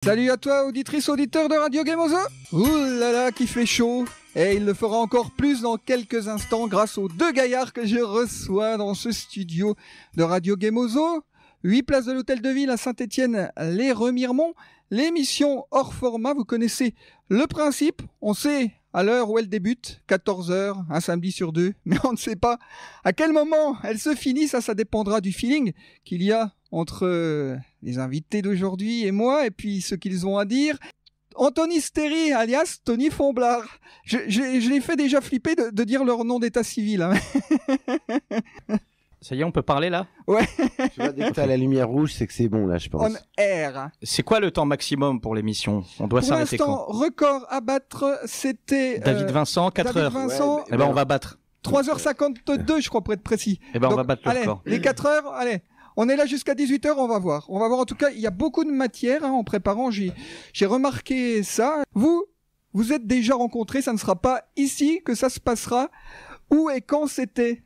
Salut à toi, auditrice, auditeur de Radio Gameozo. Ouh là là, qui fait chaud. Et il le fera encore plus dans quelques instants grâce aux deux gaillards que je reçois dans ce studio de Radio Gameozo. 8 places de l'Hôtel de Ville à Saint-Étienne, les Remiremont. L'émission hors format, vous connaissez le principe. On sait à l'heure où elle débute, 14h, un samedi sur deux. Mais on ne sait pas à quel moment elle se finit. Ça dépendra du feeling qu'il y a entre les invités d'aujourd'hui et moi, et puis ce qu'ils ont à dire. Anthony Stéry, alias Tony Fomblard. Je l'ai fait déjà flipper de dire leur nom d'état civil. Hein. Ça y est, on peut parler là ? Ouais. Tu vois, dès que t'as la lumière rouge, c'est que c'est bon là, je pense. On air. C'est quoi le temps maximum pour l'émission ? On doit s'arrêter quand ? Pour l'instant, record à battre, c'était... David Vincent, 4 David heures. Vincent, Ouais, Eh ben on va battre. 3h52, je crois, pour être précis. Eh ben on Donc, va battre le allez, record. les 4 heures, allez. On est là jusqu'à 18h, on va voir. On va voir, en tout cas, il y a beaucoup de matière hein, en préparant. J'ai remarqué ça. Vous êtes déjà rencontrés, ça ne sera pas ici que ça se passera. Où et quand c'était ?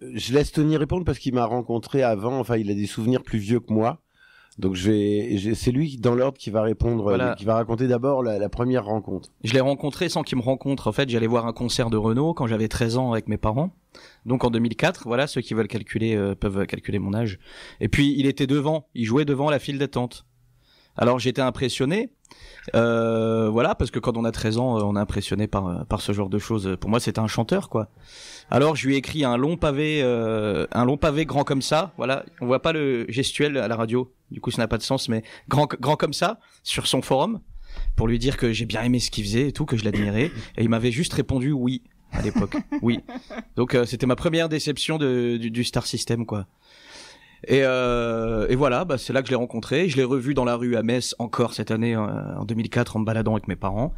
Je laisse Tony répondre parce qu'il m'a rencontré avant, enfin il a des souvenirs plus vieux que moi. Donc c'est lui dans l'ordre qui va répondre, Voilà. qui va raconter d'abord la première rencontre. Je l'ai rencontré sans qu'il me rencontre. En fait, j'allais voir un concert de Renaud quand j'avais 13 ans avec mes parents. Donc en 2004, voilà, ceux qui veulent calculer peuvent calculer mon âge. Et puis il était devant, il jouait devant la file d'attente. Alors j'étais impressionné, voilà, parce que quand on a 13 ans, on est impressionné par ce genre de choses. Pour moi, c'était un chanteur, quoi. Alors je lui ai écrit un long pavé grand comme ça. Voilà, on voit pas le gestuel à la radio, du coup ça n'a pas de sens, mais grand comme ça sur son forum pour lui dire que j'ai bien aimé ce qu'il faisait et tout, que je l'admirais. Et il m'avait juste répondu oui à l'époque, oui. Donc c'était ma première déception du Star System, quoi. Et voilà, bah c'est là que je l'ai rencontré. Je l'ai revu dans la rue à Metz encore cette année en 2004 en me baladant avec mes parents.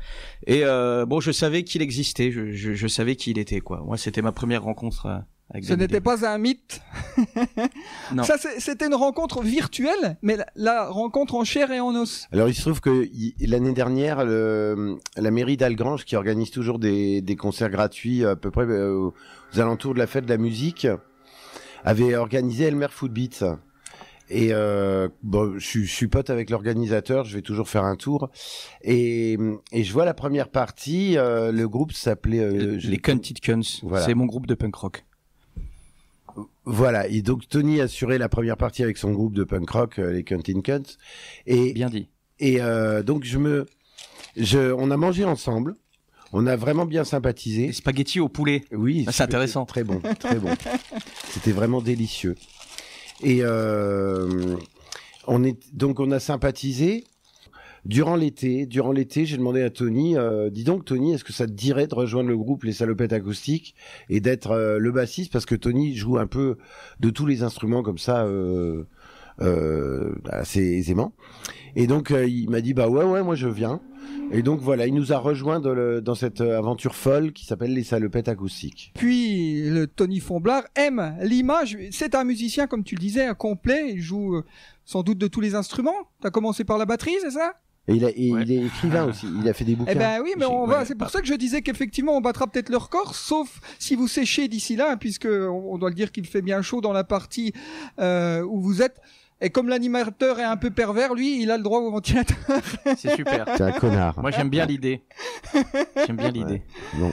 Et bon, je savais qu'il existait, je savais qui il était, quoi. Moi, c'était ma première rencontre avec Ce David. n'était pas un mythe. Non. Ça, c'était une rencontre virtuelle, mais la rencontre en chair et en os. Alors il se trouve que l'année dernière, la mairie d'Algrange, qui organise toujours des concerts gratuits à peu près aux alentours de la fête de la musique, avait organisé Elmer Footbeats. Et bon, je suis pote avec l'organisateur, je vais toujours faire un tour. Et je vois la première partie, le groupe s'appelait... les Cunted Cuns, Voilà. C'est mon groupe de punk rock. Voilà, et donc Tony assurait la première partie avec son groupe de punk rock, les Cunted Cuns. Et Bien dit. Et donc on a mangé ensemble. On a vraiment bien sympathisé. Les spaghettis au poulet. Oui, Ah, c'est intéressant. Très bon, très bon. C'était vraiment délicieux. Et on a sympathisé durant l'été. Durant l'été, j'ai demandé à Tony, dis donc Tony, est-ce que ça te dirait de rejoindre le groupe Les Salopettes Acoustiques et d'être le bassiste, parce que Tony joue un peu de tous les instruments comme ça, assez aisément. Et donc il m'a dit bah ouais, moi je viens. Et donc voilà, il nous a rejoint dans cette aventure folle qui s'appelle Les Salopettes Acoustiques. Puis le Tony Fomblard aime l'image. C'est un musicien, comme tu le disais, complet. Il joue sans doute de tous les instruments. T'as commencé par la batterie, c'est ça ? Et il est écrivain aussi, il a fait des bouquins. Eh ben oui, mais c'est pour ça que je disais qu'effectivement on battra peut-être le record, sauf si vous séchez d'ici là, puisque on doit le dire qu'il fait bien chaud dans la partie où vous êtes. Et comme l'animateur est un peu pervers, lui, il a le droit au ventilateur. C'est super. C'est un connard. Moi, j'aime bien l'idée. J'aime bien l'idée. Bon.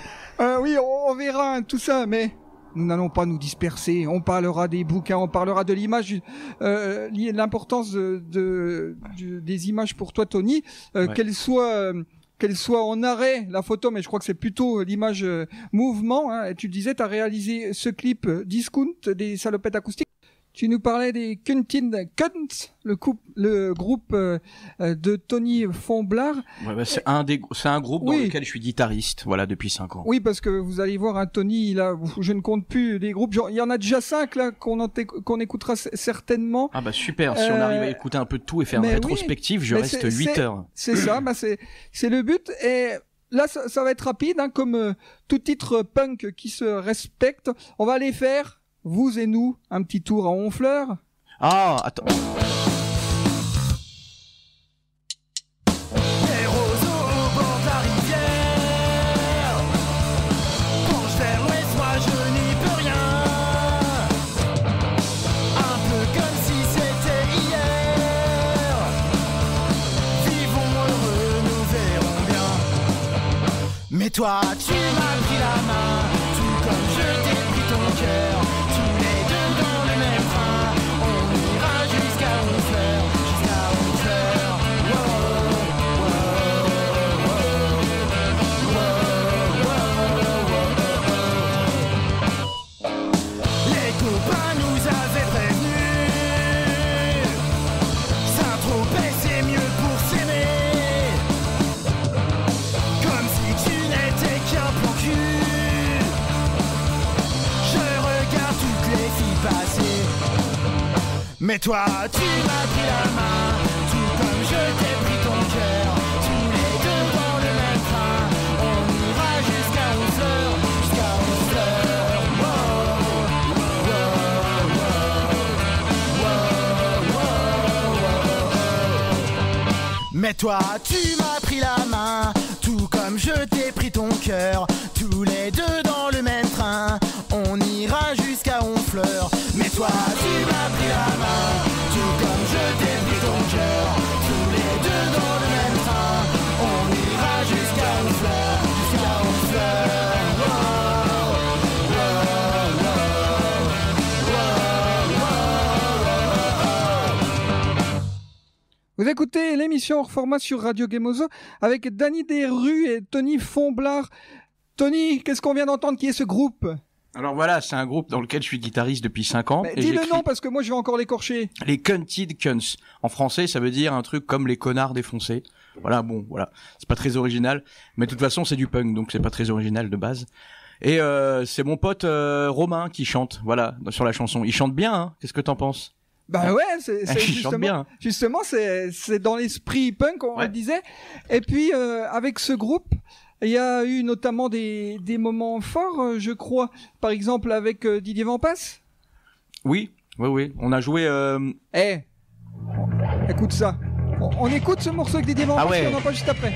Oui, on verra hein, tout ça, mais nous n'allons pas nous disperser. On parlera des bouquins, on parlera de l'image, l'importance des images pour toi, Tony, Ouais. qu'elle soit en arrêt, la photo, mais je crois que c'est plutôt l'image mouvement. Hein. Et tu disais, tu as réalisé ce clip Discount des Salopettes Acoustiques. Tu nous parlais des Cunted Cuns, le groupe de Tony Fomblard. Ouais, bah, c'est un groupe dans Oui. lequel je suis guitariste, voilà, depuis 5 ans. Oui, parce que vous allez voir, Tony, je ne compte plus des groupes. Il y en a déjà 5 là qu'on écoutera certainement. Ah bah super, si on arrive à écouter un peu de tout et faire une mais rétrospective, je mais reste c'est- 8 heures. C'est ça, c'est le but. Et là, ça va être rapide, hein, comme tout titre punk qui se respecte. On va aller faire, vous et nous, un petit tour à Honfleur. Ah, attends. Les roseaux au bord de la rivière penchent vers l'ouest, moi je n'y peux rien. Un peu comme si c'était hier. Mais toi tu m'as pris la main, tout comme je t'ai pris ton cœur. Tous les deux dans le même train, on ira jusqu'à Honfleur, jusqu'à Honfleur. Les copains nous avaient prévenus, Saint-Tropez c'est mieux pour s'aimer. Comme si tu n'étais qu'un plan cul. Je regarde toutes les filles passer, mais toi tu m'as pris la main, tout comme je t'ai pris ton cœur. Tous les deux dans le même train, on ira jusqu'à Honfleur, jusqu'à Honfleur. Mais toi tu m'as pris la main, tout comme je t'ai pris ton cœur. Tous les deux dans le même train, on ira jusqu'à Honfleur. Mais toi tu m'as pris la main, tout comme je t'ai pris ton cœur. Tous les deux dans le même train, on ira jusqu'à Honfleur, jusqu'à Honfleur. Vous écoutez l'émission hors format sur Radio Gemozo avec Danny Desrues et Tony Fonblard. Tony, qu'est-ce qu'on vient d'entendre? Qui est ce groupe? Alors voilà, c'est un groupe dans lequel je suis guitariste depuis 5 ans. Dis le nom parce que moi je vais encore l'écorcher. Les Cunted Cunts. En français, ça veut dire un truc comme les connards défoncés. Voilà, bon, voilà. C'est pas très original. Mais de toute façon, c'est du punk, donc c'est pas très original de base. Et c'est mon pote Romain qui chante, voilà, sur la chanson. Il chante bien, hein. Qu'est-ce que t'en penses? Bah ouais, c'est Il chante bien. justement c'est dans l'esprit punk, on le disait. Et puis avec ce groupe, il y a eu notamment des moments forts, je crois. Par exemple avec Didier Vampas. Oui. On a joué. Écoute ça. On écoute ce morceau avec Didier Vampas, ouais. Et on en parle juste après.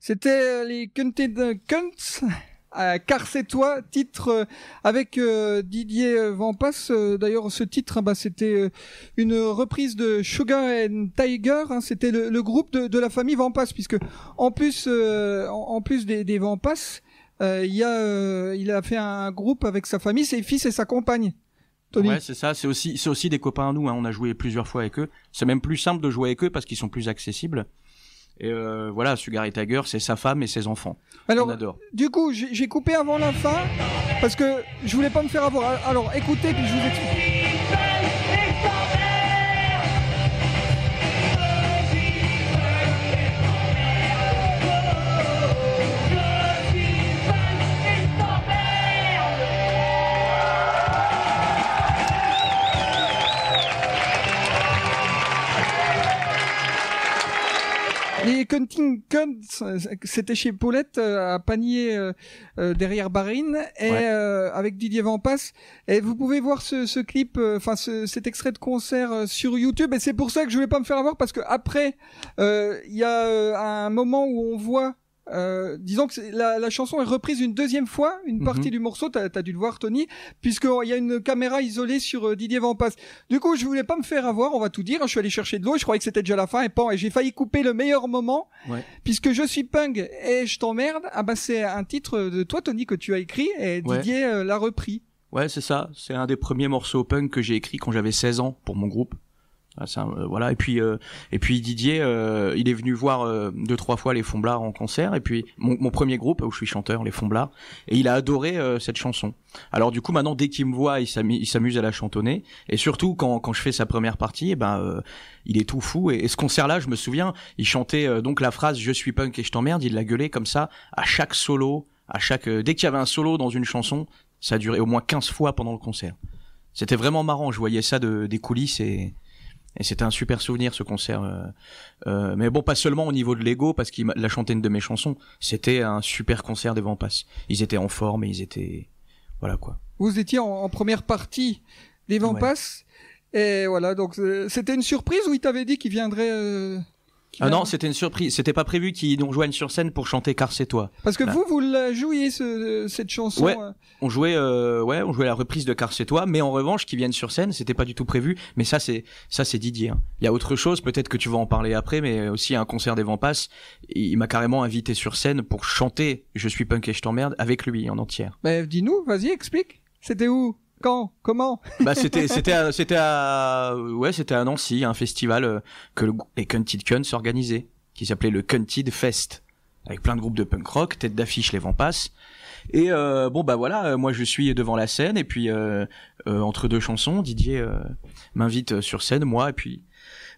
C'était les Cunted Cunts, car c'est toi, titre avec Didier Vampas. D'ailleurs, ce titre, c'était une reprise de Sugar and Tiger. C'était le groupe de la famille Vampas, puisque en plus des Vampas, il a fait un groupe avec sa famille, ses fils et sa compagne. Tony. Ouais, c'est ça. C'est aussi des copains à nous. Hein. On a joué plusieurs fois avec eux. C'est même plus simple de jouer avec eux parce qu'ils sont plus accessibles. Et voilà, Sugar et Tiger, c'est sa femme et ses enfants. Alors, on adore. Du coup, j'ai coupé avant la fin parce que je voulais pas me faire avoir. Alors, écoutez, puis je vous explique. Les Cunting Cuns, c'était chez Paulette à Panier derrière Barine et ouais. Avec Didier Vampas. Et vous pouvez voir ce clip, cet extrait de concert sur YouTube. Et c'est pour ça que je voulais pas me faire avoir parce que après, il y a un moment où on voit. Disons que la chanson est reprise une deuxième fois, une partie du morceau, t'as dû le voir Tony, puisqu'il y a une caméra isolée sur Didier Vampas. Du coup, je voulais pas me faire avoir, on va tout dire, je suis allé chercher de l'eau, je croyais que c'était déjà la fin, et j'ai failli couper le meilleur moment, puisque je suis punk et je t'emmerde, c'est un titre de toi Tony que tu as écrit, et Didier l'a repris. Ouais, c'est ça, c'est un des premiers morceaux punk que j'ai écrit quand j'avais 16 ans pour mon groupe. Voilà, et puis Didier il est venu voir 2-3 fois les Fomblards en concert, et puis mon premier groupe où je suis chanteur, les Fomblards, et il a adoré cette chanson. Alors du coup maintenant dès qu'il me voit il s'amuse à la chantonner, et surtout quand je fais sa première partie, il est tout fou, et ce concert là je me souviens il chantait donc la phrase je suis punk et je t'emmerde, il l'a gueulé comme ça à chaque solo, dès qu'il y avait un solo dans une chanson, ça a duré au moins 15 fois pendant le concert. C'était vraiment marrant, je voyais ça des coulisses, et c'était un super souvenir ce concert. Mais bon, pas seulement au niveau de l'ego, parce qu'il a chanté une de mes chansons. C'était un super concert des Vampas. Ils étaient en forme et ils étaient... Voilà quoi. Vous étiez en première partie des Vampas. Ouais. Et voilà, donc c'était une surprise ou il t'avait dit qu'il viendrait... non, c'était une surprise. C'était pas prévu qu'ils nous rejoignent sur scène pour chanter Car c'est toi. Parce que vous la jouiez cette chanson. Ouais. On jouait la reprise de Car c'est toi, mais en revanche qu'ils viennent sur scène, c'était pas du tout prévu. Mais ça c'est Didier. Hein. Il y a autre chose, peut-être que tu vas en parler après, mais aussi un concert des Vampas. Il m'a carrément invité sur scène pour chanter Je suis punk et je t'emmerde avec lui en entière. Dis-nous, vas-y, explique. C'était où? Quand? Comment? C'était à Nancy, un festival que les Cunted Cuns organisaient, qui s'appelait le Cunted Fest, avec plein de groupes de punk rock, tête d'affiche les Vampas. Et moi je suis devant la scène, et puis entre deux chansons, Didier m'invite sur scène, moi et puis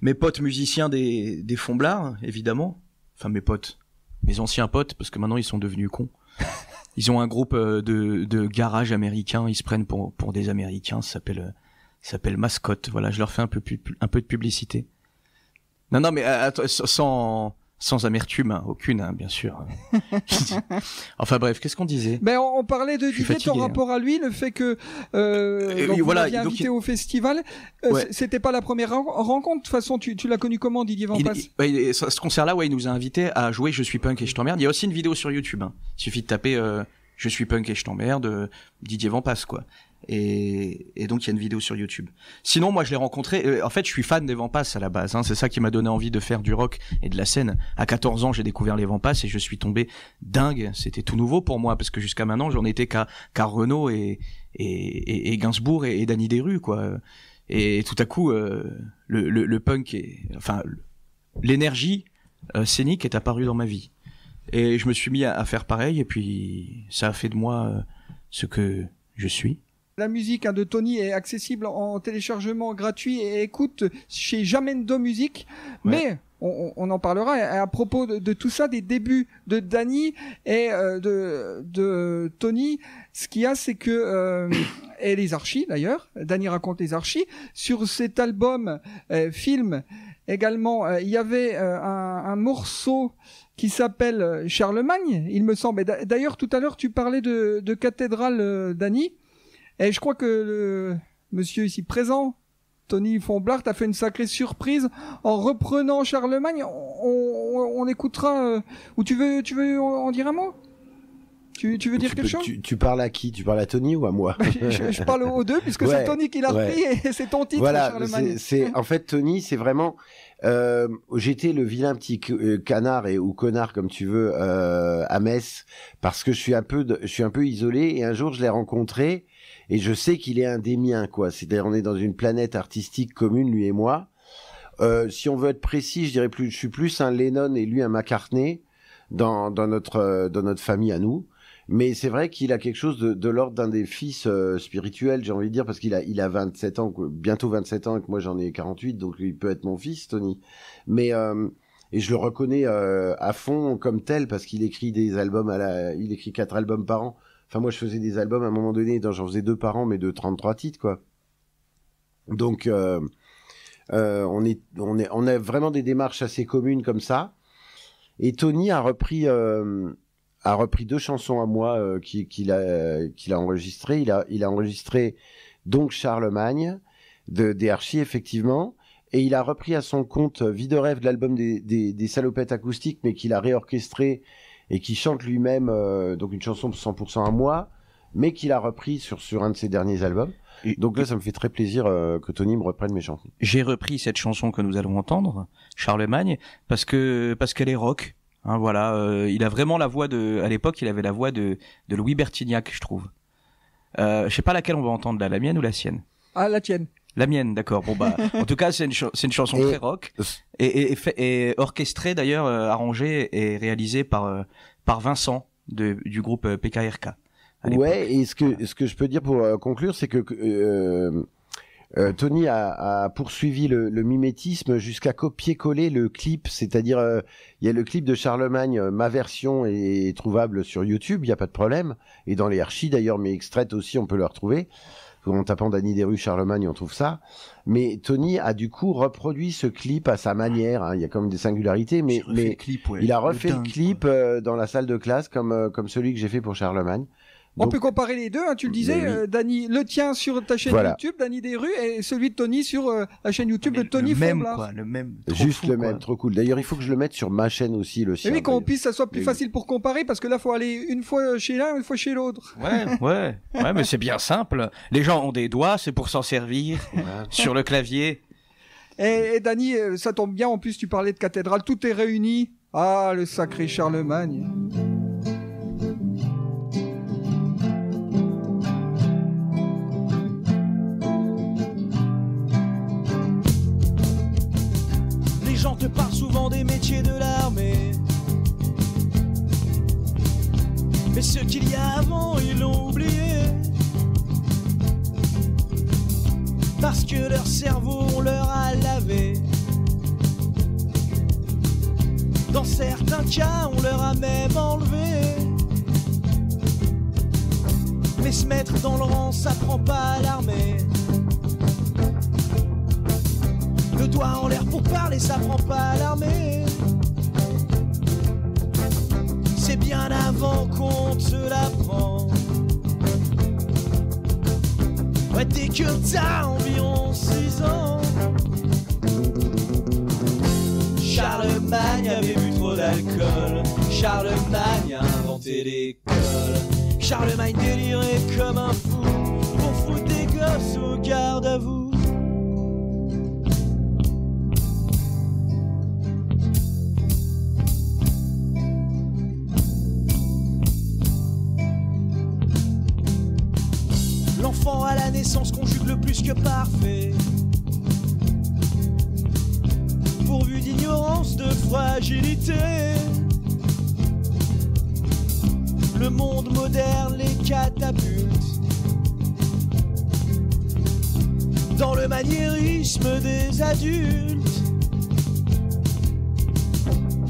mes potes musiciens des Fomblards, évidemment. Enfin mes anciens potes, parce que maintenant ils sont devenus cons. Ils ont un groupe de garage américain, ils se prennent pour des Américains, ça s'appelle Mascotte. Voilà, je leur fais un peu de publicité. Non, mais sans amertume, hein, aucune, hein, bien sûr. Enfin bref, qu'est-ce qu'on disait? On parlait de Didier, ton rapport à lui, le fait que vous l'aviez invité au festival. C'était pas la première rencontre. De toute façon, tu l'as connu comment, Didier Vampas? Ce concert-là, il nous a invités à jouer Je suis punk et je t'emmerde. Il y a aussi une vidéo sur YouTube. Hein. Il suffit de taper Je suis punk et je t'emmerde, Didier Vampas, quoi. Et donc il y a une vidéo sur YouTube. Sinon moi je l'ai rencontré, en fait je suis fan des Vampas à la base, hein, c'est ça qui m'a donné envie de faire du rock et de la scène. À 14 ans j'ai découvert les Vampas et je suis tombé dingue, c'était tout nouveau pour moi parce que jusqu'à maintenant j'en étais qu'à Renaud et Gainsbourg et Danny Desrues quoi. Et tout à coup le punk l'énergie scénique est apparue dans ma vie. Et je me suis mis à faire pareil et puis ça a fait de moi ce que je suis. La musique de Tony est accessible en téléchargement gratuit et écoute chez Jamendo Music. Ouais. Mais on en parlera à propos de tout ça, des débuts de Danny et de Tony. Ce qu'il y a, c'est que et les archis d'ailleurs. Danny raconte les archis sur cet album film également. Il y avait un morceau qui s'appelle Charlemagne, il me semble. D'ailleurs, tout à l'heure, tu parlais de cathédrale, Danny. Et je crois que le monsieur ici présent, Tony Fomblard, a fait une sacrée surprise en reprenant Charlemagne. On écoutera. Ou tu veux en dire un mot? Tu veux dire quelque chose? Tu parles à qui? Tu parles à Tony ou à moi? je parle aux deux, puisque c'est Tony qui l'a repris et c'est ton titre, voilà, Charlemagne. En fait, Tony, c'est vraiment... j'étais le vilain petit canard ou connard comme tu veux à Metz parce que je suis un peu isolé et un jour je l'ai rencontré Et je sais qu'il est un des miens, quoi. C'est-à-dire, on est dans une planète artistique commune, lui et moi. Si on veut être précis, je suis plus un Lennon et lui un McCartney dans notre famille à nous. Mais c'est vrai qu'il a quelque chose de l'ordre d'un des fils spirituels, j'ai envie de dire, parce qu'il a 27 ans, bientôt 27 ans, et que moi j'en ai 48, donc il peut être mon fils, Tony. Mais et je le reconnais à fond comme tel, parce qu'il écrit des albums il écrit 4 albums par an. Enfin, moi je faisais des albums à un moment donné, j'en faisais 2 par an, mais de 33 titres, quoi. Donc on a vraiment des démarches assez communes comme ça. Et Tony a repris 2 chansons à moi qu'il a enregistrées. Il a enregistré donc Charlemagne des Archis, effectivement, et il a repris à son compte Vie de rêve de l'album des Salopettes acoustiques, mais qu'il a réorchestré et qui chante lui-même, donc une chanson 100% à moi, mais qu'il a repris sur un de ses derniers albums. Donc là, ça me fait très plaisir que Tony me reprenne mes chansons. J'ai repris cette chanson que nous allons entendre, Charlemagne, parce qu'elle est rock. Hein, voilà, il a vraiment la voix à l'époque, il avait la voix de Louis Bertignac, je trouve. Je sais pas laquelle on va entendre là, la mienne ou la sienne? Ah, la tienne. La mienne, d'accord. Bon bah, en tout cas, c'est une chanson très rock et orchestrée d'ailleurs, arrangée et réalisée par Vincent du groupe PKRK. Ouais, et ce que je peux dire pour conclure, c'est que Tony a poursuivi le mimétisme jusqu'à copier-coller le clip, c'est-à-dire il y a le clip de Charlemagne, ma version est trouvable sur YouTube, il y a pas de problème, et dans les archives d'ailleurs, mais extraite aussi, on peut le retrouver. En tapant Danny Desrues Charlemagne, on trouve ça. Mais Tony a du coup reproduit ce clip à sa manière. Hein. Il y a quand même des singularités, mais il a refait le clip dans la salle de classe comme celui que j'ai fait pour Charlemagne. On peut comparer les deux, hein, tu le disais, Danny, le tien sur ta chaîne YouTube, Danny Desrues, et celui de Tony sur la chaîne YouTube de Tony Fomblard. Le même, juste le même, trop cool. D'ailleurs, il faut que je le mette sur ma chaîne aussi, le sien. Et oui, qu'on puisse, ça soit plus facile pour comparer, parce que là, faut aller une fois chez l'un, une fois chez l'autre. Ouais, mais c'est bien simple. Les gens ont des doigts, c'est pour s'en servir sur le clavier. Et Danny, ça tombe bien, en plus, tu parlais de cathédrale, tout est réuni. Ah, le sacré Charlemagne. On te parle souvent des métiers de l'armée, mais ce qu'il y a avant, ils l'ont oublié, parce que leur cerveau, on leur a lavé. Dans certains cas, on leur a même enlevé. Mais se mettre dans le rang, ça prend pas à l'armée. Le doigt en l'air pour parler, ça prend pas à l'armée. C'est bien avant qu'on te l'apprend. Ouais, dès que t'as environ 6 ans. Charlemagne avait bu trop d'alcool. Charlemagne a inventé l'école. Charlemagne délirait comme un fou pour foutre des gosses au garde à vous. L'enfant à la naissance conjugue le plus que parfait, pourvu d'ignorance, de fragilité. Le monde moderne les catapulte dans le maniérisme des adultes.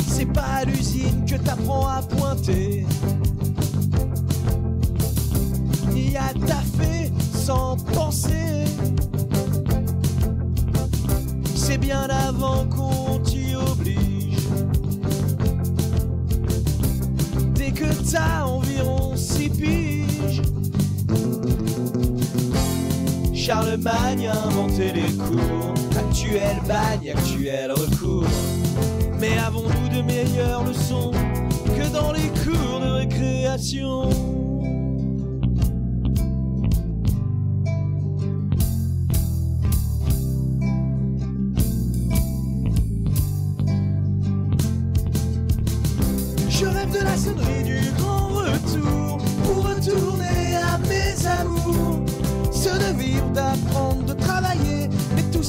C'est pas à l'usine que t'apprends à pointer, ni à taffer sans penser. C'est bien avant qu'on t'y oblige. Dès que t'as environ 6 piges, Charlemagne a inventé les cours. Actuel bagne, actuel recours. Mais avons-nous de meilleures leçons que dans les cours de récréation? Je rêve de la sonnerie du grand retour pour retourner à mes amours.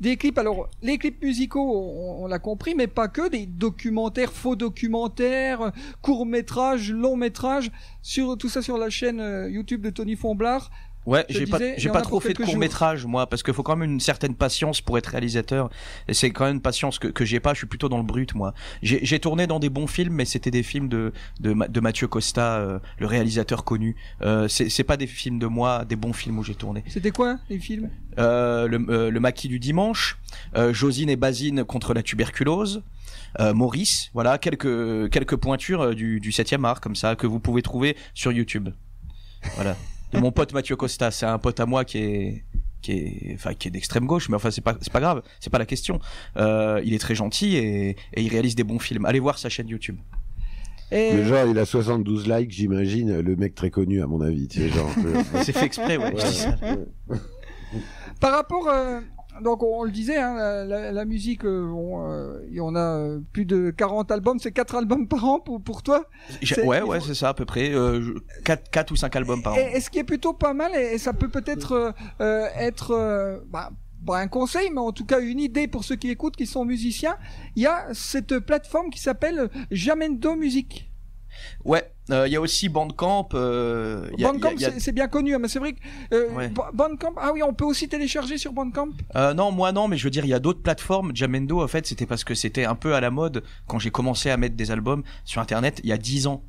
des clips. Alors, les clips musicaux, on l'a compris, mais pas que, des documentaires, faux documentaires, courts-métrages, longs-métrages, tout ça sur la chaîne YouTube de Tony Fomblard. Ouais, j'ai pas trop fait de court-métrage, moi, parce qu'il faut quand même une certaine patience pour être réalisateur. Et c'est quand même une patience que j'ai pas, je suis plutôt dans le brut, moi. J'ai tourné dans des bons films, mais c'était des films de Mathieu Costa, le réalisateur connu. C'est pas des films de moi, des bons films où j'ai tourné. C'était quoi, les films? Le Maquis du dimanche, Josine et Basine contre la tuberculose, Maurice, voilà, quelques pointures du 7e art, comme ça, que vous pouvez trouver sur YouTube. Voilà. De mon pote Mathieu Costa, c'est un pote à moi qui est d'extrême gauche, mais enfin c'est pas grave, c'est pas la question. Il est très gentil et il réalise des bons films. Allez voir sa chaîne YouTube. Le genre, il a 72 likes, j'imagine, le mec très connu à mon avis, tu sais, genre. C'est fait exprès, ouais. Je dis ça. Par rapport, donc on le disait, hein, la musique, il y en a plus de 40 albums, c'est 4 albums par an pour toi? Ouais, c'est ça à peu près, 4 ou 5 albums par an. Et ce qui est plutôt pas mal, et ça peut être un conseil, mais en tout cas une idée pour ceux qui écoutent, qui sont musiciens, il y a cette plateforme qui s'appelle Jamendo Music. Ouais, il y a aussi Bandcamp. Bandcamp, c'est bien connu, mais c'est vrai que Bandcamp, ah oui, on peut aussi télécharger sur Bandcamp. Non, moi non, mais je veux dire, il y a d'autres plateformes. Jamendo, en fait, c'était parce que c'était un peu à la mode quand j'ai commencé à mettre des albums sur Internet il y a 10 ans.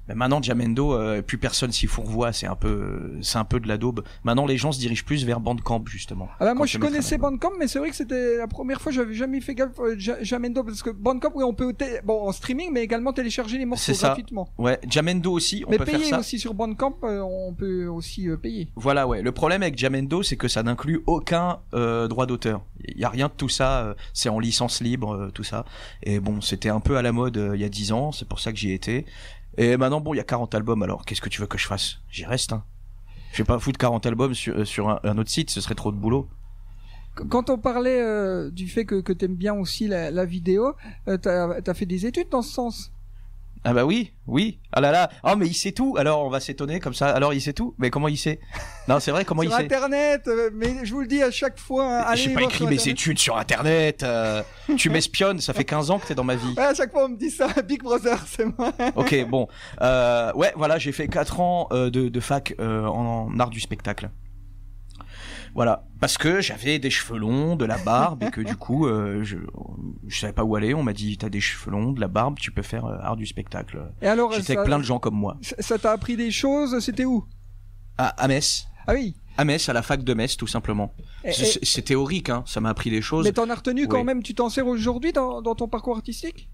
Mais maintenant, Jamendo, plus personne s'y fourvoie, c'est un peu de la daube. Maintenant, les gens se dirigent plus vers Bandcamp, justement. Ah bah moi, je connaissais Bandcamp, mais c'est vrai que c'était la première fois, j'avais jamais fait gaffe Jamendo, parce que Bandcamp, oui, on peut, en streaming, mais également télécharger les morceaux gratuitement. Ouais, Jamendo aussi, on peut faire ça. Mais payer aussi sur Bandcamp, on peut aussi payer. Voilà, ouais. Le problème avec Jamendo, c'est que ça n'inclut aucun droit d'auteur. Il y a rien de tout ça, c'est en licence libre, tout ça. Et bon, c'était un peu à la mode il y a 10 ans, c'est pour ça que j'y étais. Et maintenant, bon, il y a 40 albums, alors qu'est-ce que tu veux que je fasse? J'y reste, hein. Je vais pas foutre 40 albums sur un autre site, ce serait trop de boulot. Quand on parlait du fait que t'aimes bien aussi la vidéo, t'as fait des études dans ce sens? Ah bah oui. Ah là là. Oh mais il sait tout. Alors on va s'étonner comme ça. Alors il sait tout. Mais comment il sait? Non, c'est vrai, comment il sait? Sur Internet, mais je vous le dis à chaque fois. J'ai pas écrit mes études sur Internet. Tu m'espionnes, ça fait 15 ans que t'es dans ma vie. Ouais, à chaque fois on me dit ça. Big Brother, c'est moi. Ok, bon. Ouais, voilà, j'ai fait 4 ans de fac en art du spectacle. Voilà, parce que j'avais des cheveux longs, de la barbe, et que du coup, je savais pas où aller. On m'a dit, t'as des cheveux longs, de la barbe, tu peux faire art du spectacle. Et alors, j'étais avec plein de gens comme moi. Ça t'a appris des choses? C'était où? À Metz. Ah oui. À Metz, à la fac de Metz, tout simplement. C'est théorique, hein. Ça m'a appris des choses. Mais t'en as retenu quand même. Tu t'en sers aujourd'hui dans ton parcours artistique?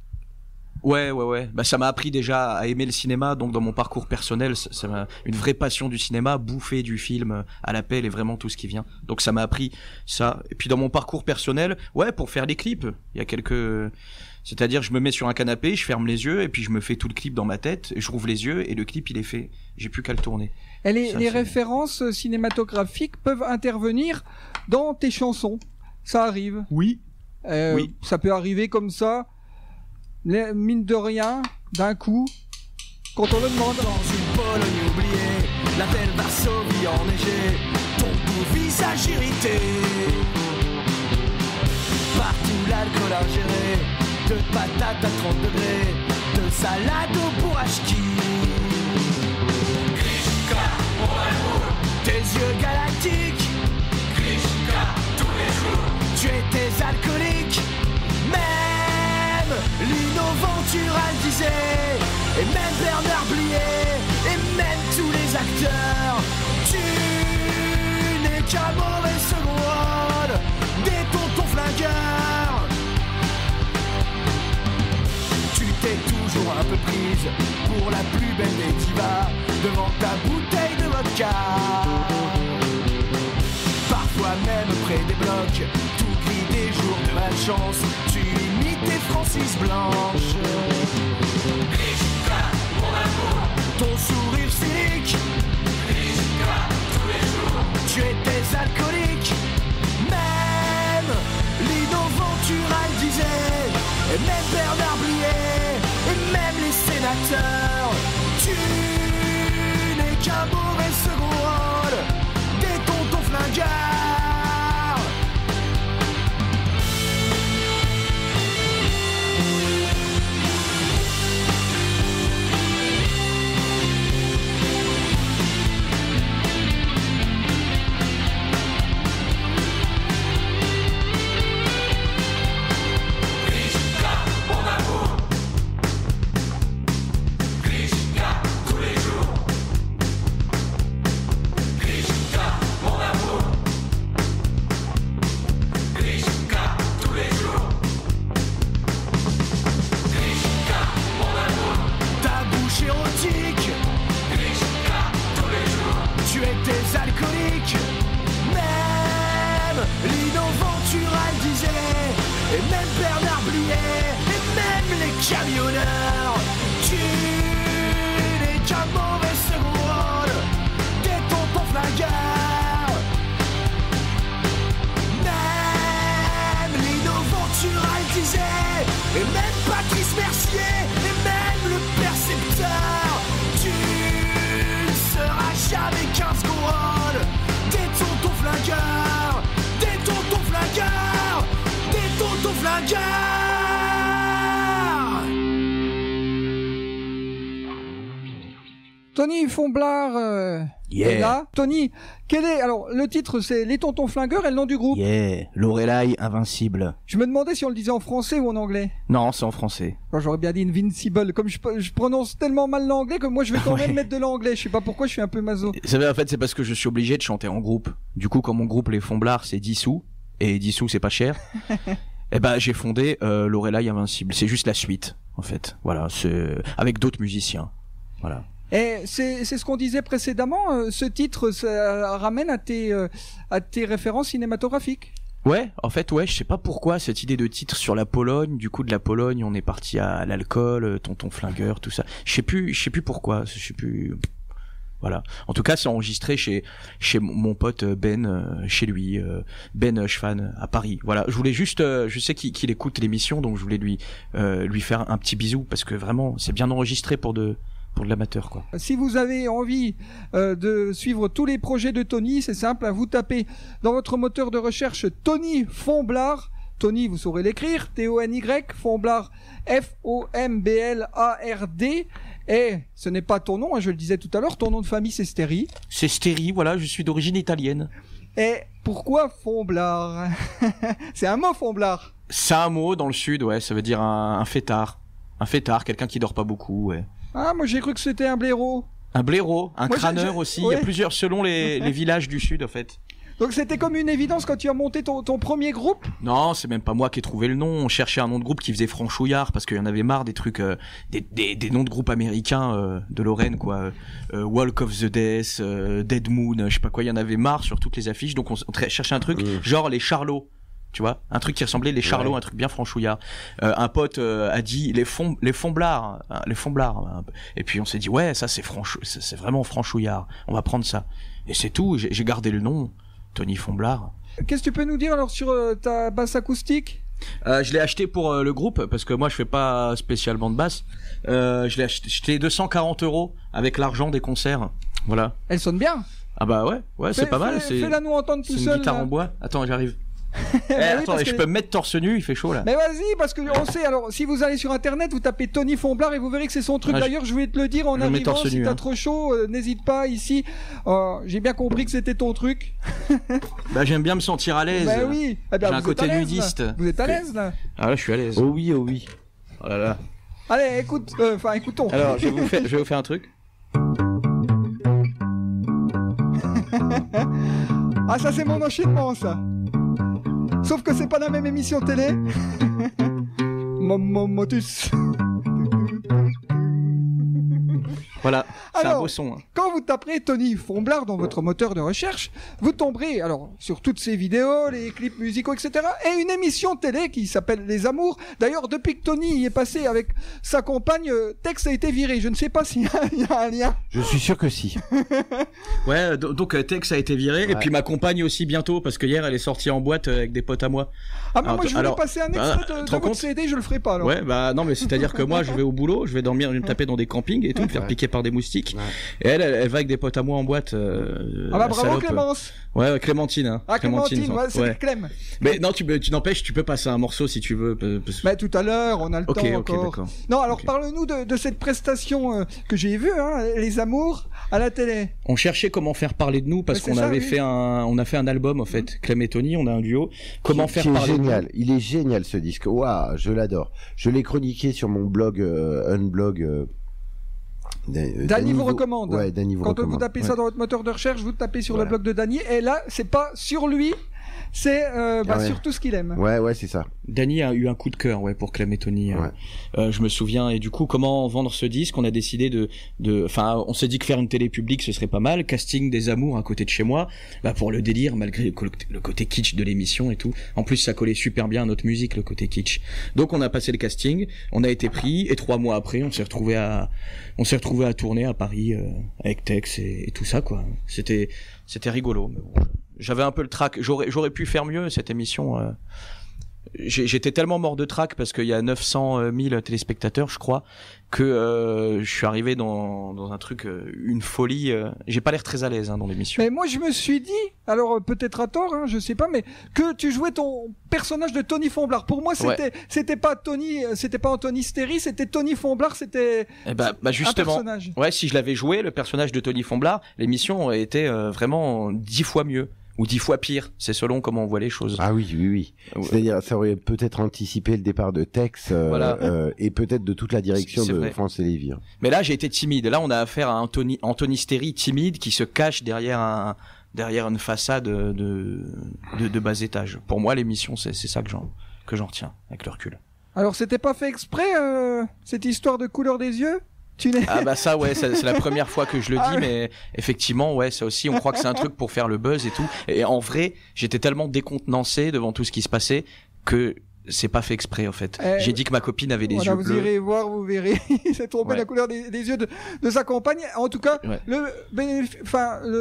Ouais. Bah, ça m'a appris déjà à aimer le cinéma, donc dans mon parcours personnel, ça m'a une vraie passion du cinéma, bouffer du film à l'appel et vraiment tout ce qui vient. Donc ça m'a appris ça. Et puis dans mon parcours personnel, ouais, pour faire des clips, il y a c'est-à-dire je me mets sur un canapé, je ferme les yeux et puis je me fais tout le clip dans ma tête, et je rouvre les yeux et le clip il est fait. J'ai plus qu'à le tourner. Et les références cinématographiques peuvent intervenir dans tes chansons. Ça arrive. Oui. Oui. Ça peut arriver comme ça. Mine de rien, d'un coup, quand on le demande. Dans une Pologne oubliée, la belle Varsovie enneigée, ton beau visage irrité. Partout l'alcool ingéré, de patates à 30 degrés, de salade au bourrachki. Grishka, mon amour, tes yeux galactiques. Grishka, tous les jours, tu étais alcoolique. Lino Ventura le disait, et même Bernard Blier, et même tous les acteurs. Tu n'es qu'un mauvais second rôle, des tontons flingueurs. Tu t'es toujours un peu prise pour la plus belle des divas, devant ta bouteille de vodka. Parfois même près des blocs, tout gris des jours de malchance, tu imitais Francis Blanche. Grishka, mon amour, ton sourire cynique. Grishka, tous les jours, tu étais alcoolique. Même Lino Ventura le disait, et même Bernard Blier, et même les sénateurs. Tu n'es qu'un mauvais second rôle, des tontons flingueurs. les alcooliques. Même Lino Ventura le disait, et même Bernard Blier, et même les camionneurs. Tu n'es qu'un mauvais second rôle, des tontons flingueurs. Même Lino Ventura le disait, et même Patrice Mercier, et même le percepteur. Tu ne seras jamais qu'un second rôle, des tontons flingueurs, des tontons flingueurs, des tontons flingueurs. Tony Fomblard est là. Tony, quel est... Alors, le titre, c'est Les Tontons Flingueurs et le nom du groupe. Lorelai Invincible. Je me demandais si on le disait en français ou en anglais. Non, c'est en français. Alors, j'aurais bien dit Invincible. Comme je prononce tellement mal l'anglais que moi, je vais quand même mettre de l'anglais. Je sais pas pourquoi, je suis un peu maso. En fait, c'est parce que je suis obligé de chanter en groupe. Du coup, comme mon groupe, les Fomblards, c'est 10 sous, et 10 sous, c'est pas cher, et ben, j'ai fondé Lorelai Invincible. C'est juste la suite, en fait. Voilà, c'est avec d'autres musiciens. Voilà. Et c'est ce qu'on disait précédemment, ce titre ça ramène à tes références cinématographiques. Ouais, en fait, je sais pas pourquoi cette idée de titre sur la Pologne. Du coup, de la Pologne, on est parti à l'alcool, tonton flingueur, tout ça. Je sais plus pourquoi. Je sais plus. Voilà. En tout cas, c'est enregistré chez mon pote Ben, chez lui, Ben Schwan à Paris. Voilà. Je voulais juste, je sais qu'il écoute l'émission, donc je voulais lui faire un petit bisou parce que vraiment, c'est bien enregistré pour de l'amateur, quoi. Si vous avez envie de suivre tous les projets de Tony, c'est simple, hein, vous tapez dans votre moteur de recherche Tony Fomblard. Tony, vous saurez l'écrire, T-O-N-Y, Fomblard, F-O-M-B-L-A-R-D. Et ce n'est pas ton nom, hein, je le disais tout à l'heure, ton nom de famille c'est Steri. C'est Steri, voilà, je suis d'origine italienne. Et pourquoi Fomblard? C'est un mot, Fomblard. C'est un mot dans le sud, ouais, ça veut dire un fêtard. Un fêtard, quelqu'un qui dort pas beaucoup, ouais. Ah, moi j'ai cru que c'était un blaireau. Un blaireau, un crâneur aussi, ouais. Il y a plusieurs selon les villages du sud en fait. Donc c'était comme une évidence quand tu as monté ton premier groupe? Non, c'est même pas moi qui ai trouvé le nom, on cherchait un nom de groupe qui faisait franchouillard parce qu'il y en avait marre des trucs, des noms de groupes américains de Lorraine quoi. Walk of the Death, Dead Moon, je sais pas quoi, il y en avait marre sur toutes les affiches, donc on cherchait un truc genre les Charlots. Tu vois, un truc qui ressemblait les Charlots, un truc bien franchouillard. Un pote a dit les Fomblards, les Fomblards. Et puis on s'est dit ouais, ça c'est vraiment franchouillard. On va prendre ça. Et c'est tout. J'ai gardé le nom, Tony Fomblard. Qu'est-ce que tu peux nous dire alors sur ta basse acoustique? Je l'ai acheté pour le groupe parce que moi je fais pas spécialement de basse. Je l'ai acheté 240 € avec l'argent des concerts. Voilà. Elle sonne bien. Ah bah ouais, c'est pas mal. Fais-la nous entendre tout seul. C'est une guitare en bois. Attends, j'arrive. Attends, je peux me mettre torse nu, il fait chaud là. Mais vas-y, parce que on sait, alors si vous allez sur internet, vous tapez Tony Fomblard et vous verrez que c'est son truc. D'ailleurs, je voulais te le dire en arrivant, si t'as trop chaud, n'hésite pas ici. J'ai bien compris que c'était ton truc. Bah j'aime bien me sentir à l'aise. Bah oui. J'ai un côté nudiste. Vous êtes à l'aise là? Ah là, je suis à l'aise. Oh oui. Oh là là. Allez, écoutons. Alors, je vais vous faire un truc. Ah, ça c'est mon enchaînement, ça. Sauf que c'est pas la même émission télé. Motus. Voilà, c'est alors, un beau son. Hein. Quand vous taperez Tony Fomblard dans votre moteur de recherche, vous tomberez alors sur toutes ces vidéos, les clips musicaux, etc. Et une émission télé qui s'appelle Les Amours. D'ailleurs, depuis que Tony y est passé avec sa compagne, Tex a été viré. Je ne sais pas s'il y a un lien. Je suis sûr que si. Ouais, donc Tex a été viré. Ouais. Et puis ma compagne aussi bientôt, parce que hier elle est sortie en boîte avec des potes à moi. Ah mais moi je voulais passer un extrait de votre CD, je le ferai pas alors. Ouais, bah non mais c'est-à-dire que moi je vais au boulot, je vais dormir, je vais me taper dans des campings et tout, me faire piquer par des moustiques. Ouais. Et elle va avec des potes à moi en boîte. Ah bah bravo salope. Clémence. Ouais, Clémentine. Hein. Ah Clémentine, ouais, c'est Clem. Mais non, tu n'empêches, tu peux passer un morceau si tu veux. Bah tout à l'heure, on a le temps encore. Non, alors parle-nous de cette prestation que j'ai vue, hein, Les Amours à la télé. On cherchait comment faire parler de nous parce qu'on avait fait on a fait un album en fait, Clem et Tony, on a un duo. Comment faire parler de nous. Il est génial ce disque. Waouh, je l'adore. Je l'ai chroniqué sur mon blog Unblog. Dany vous recommande. Ouais, Dany vous recommande. Quand vous tapez ça dans votre moteur de recherche, vous tapez sur le blog de Dany. Et là, c'est pas sur lui, c'est Ouais. surtout ce qu'il aime. Ouais, c'est ça. Danny a eu un coup de cœur, pour Clem et Tony. Je me souviens. Et du coup, comment vendre ce disque? On a décidé on s'est dit que faire une télé publique, ce serait pas mal. Casting des amours à côté de chez moi, pour le délire, malgré le côté kitsch de l'émission et tout. En plus, ça collait super bien à notre musique, le côté kitsch. Donc, on a passé le casting, on a été pris, et 3 mois après, on s'est retrouvé à tourner à Paris avec Tex et tout ça, quoi. C'était rigolo. Mais bon, j'avais un peu le trac. J'aurais pu faire mieux cette émission. J'étais tellement mort de trac parce qu'il y a 900 000 téléspectateurs, je crois, que je suis arrivé dans un truc, une folie. J'ai pas l'air très à l'aise dans l'émission. Mais moi, je me suis dit, alors peut-être à tort, je sais pas, mais que tu jouais ton personnage de Tony Fonblard. Pour moi, c'était pas Anthony Stéry, c'était Tony Fonblard, c'était justement, un personnage. Ouais, si je l'avais joué, le personnage de Tony Fonblard, l'émission aurait été vraiment 10 fois mieux. Ou 10 fois pire, c'est selon comment on voit les choses. Ah oui. C'est-à-dire, ça aurait peut-être anticipé le départ de Tex et peut-être de toute la direction de vrai. France Télévisions. Mais là, j'ai été timide. Là, on a affaire à Anthony Stéry timide qui se cache derrière une façade de bas étage. Pour moi, l'émission, c'est ça que j'en retiens avec le recul. Alors, c'était pas fait exprès, cette histoire de couleur des yeux? Ça c'est la première fois que je le dis, mais effectivement ça aussi on croit que c'est un truc pour faire le buzz et tout, et en vrai j'étais tellement décontenancé devant tout ce qui se passait que c'est pas fait exprès en fait. J'ai dit que ma copine avait les yeux bleus. Vous irez voir, vous verrez. Il s'est trompé la couleur des yeux de sa compagne. En tout cas,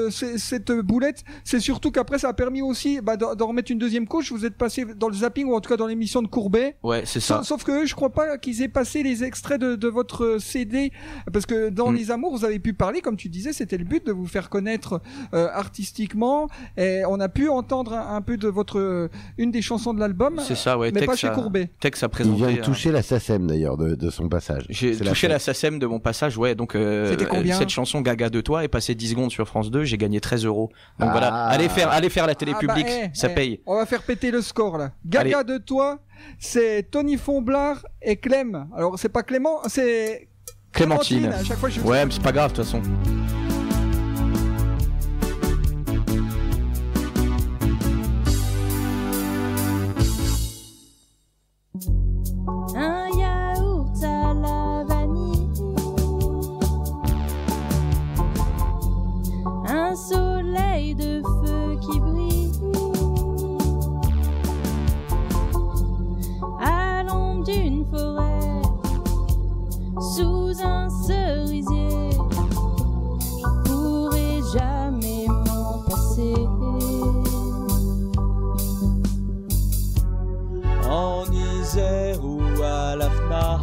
cette boulette, c'est surtout qu'après ça a permis aussi d'en remettre une deuxième couche. Vous êtes passé dans le zapping, ou en tout cas dans l'émission de Courbet. Ouais, c'est ça. Sauf que je crois pas qu'ils aient passé les extraits de votre CD, parce que dans Les Amours, vous avez pu parler, comme tu disais, c'était le but de vous faire connaître artistiquement, et on a pu entendre un peu de une des chansons de l'album. C'est ça, ouais. Mais pas chez Courbet. Tex a présenté. Il vient de toucher la SACEM d'ailleurs de son passage. J'ai touché la SACEM de mon passage, donc c'était combien? Cette chanson Gaga de toi est passée 10 secondes sur France 2, j'ai gagné 13 €. Donc voilà, allez faire la télé publique, ça paye. On va faire péter le score là. Gaga de toi, c'est Tony Fonblard et Clem. Alors c'est pas Clément, c'est Clémentine. À chaque fois, mais c'est pas grave de toute façon. Un yaourt à la vanille, un soleil de feu qui brille, à l'ombre d'une forêt, sous un cerisier, je pourrai jamais m'en passer. En Isère ou à la FNAC,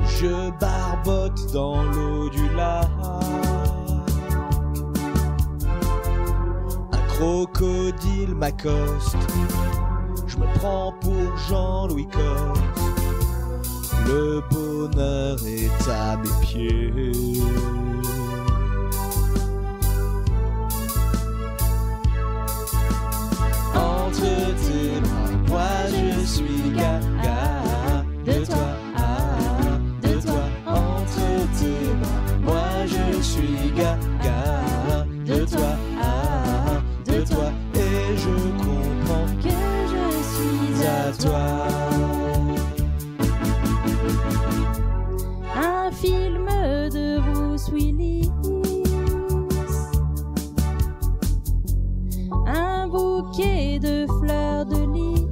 je barbote dans l'eau du lac. Un crocodile m'accoste, je me prends pour Jean-Louis Coste. Le bonheur est à mes pieds. Entre tes bras, moi je suis gaga de toi, de toi. Entre tes bras, moi je suis gaga de toi, de toi. Et je comprends que je suis à toi. Un film de Bruce Willis, un bouquet de fleurs de lys.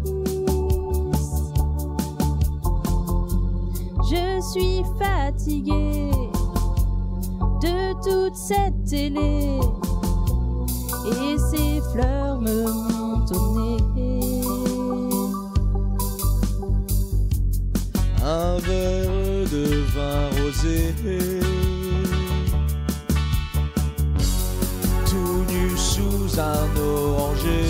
Je suis fatiguée de toute cette télé, et ces fleurs me montent au nez. Un verre de vin rosé, tout nu sous un oranger.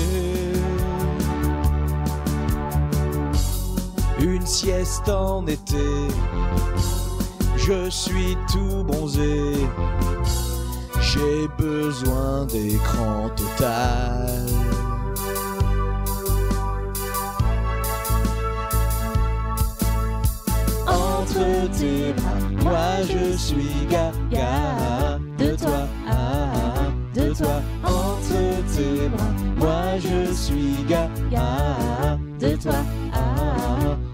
Une sieste en été, je suis tout bronzé. J'ai besoin d'écran total. Entre tes bras, moi je suis gaga de toi, de toi. suis gaga de toi,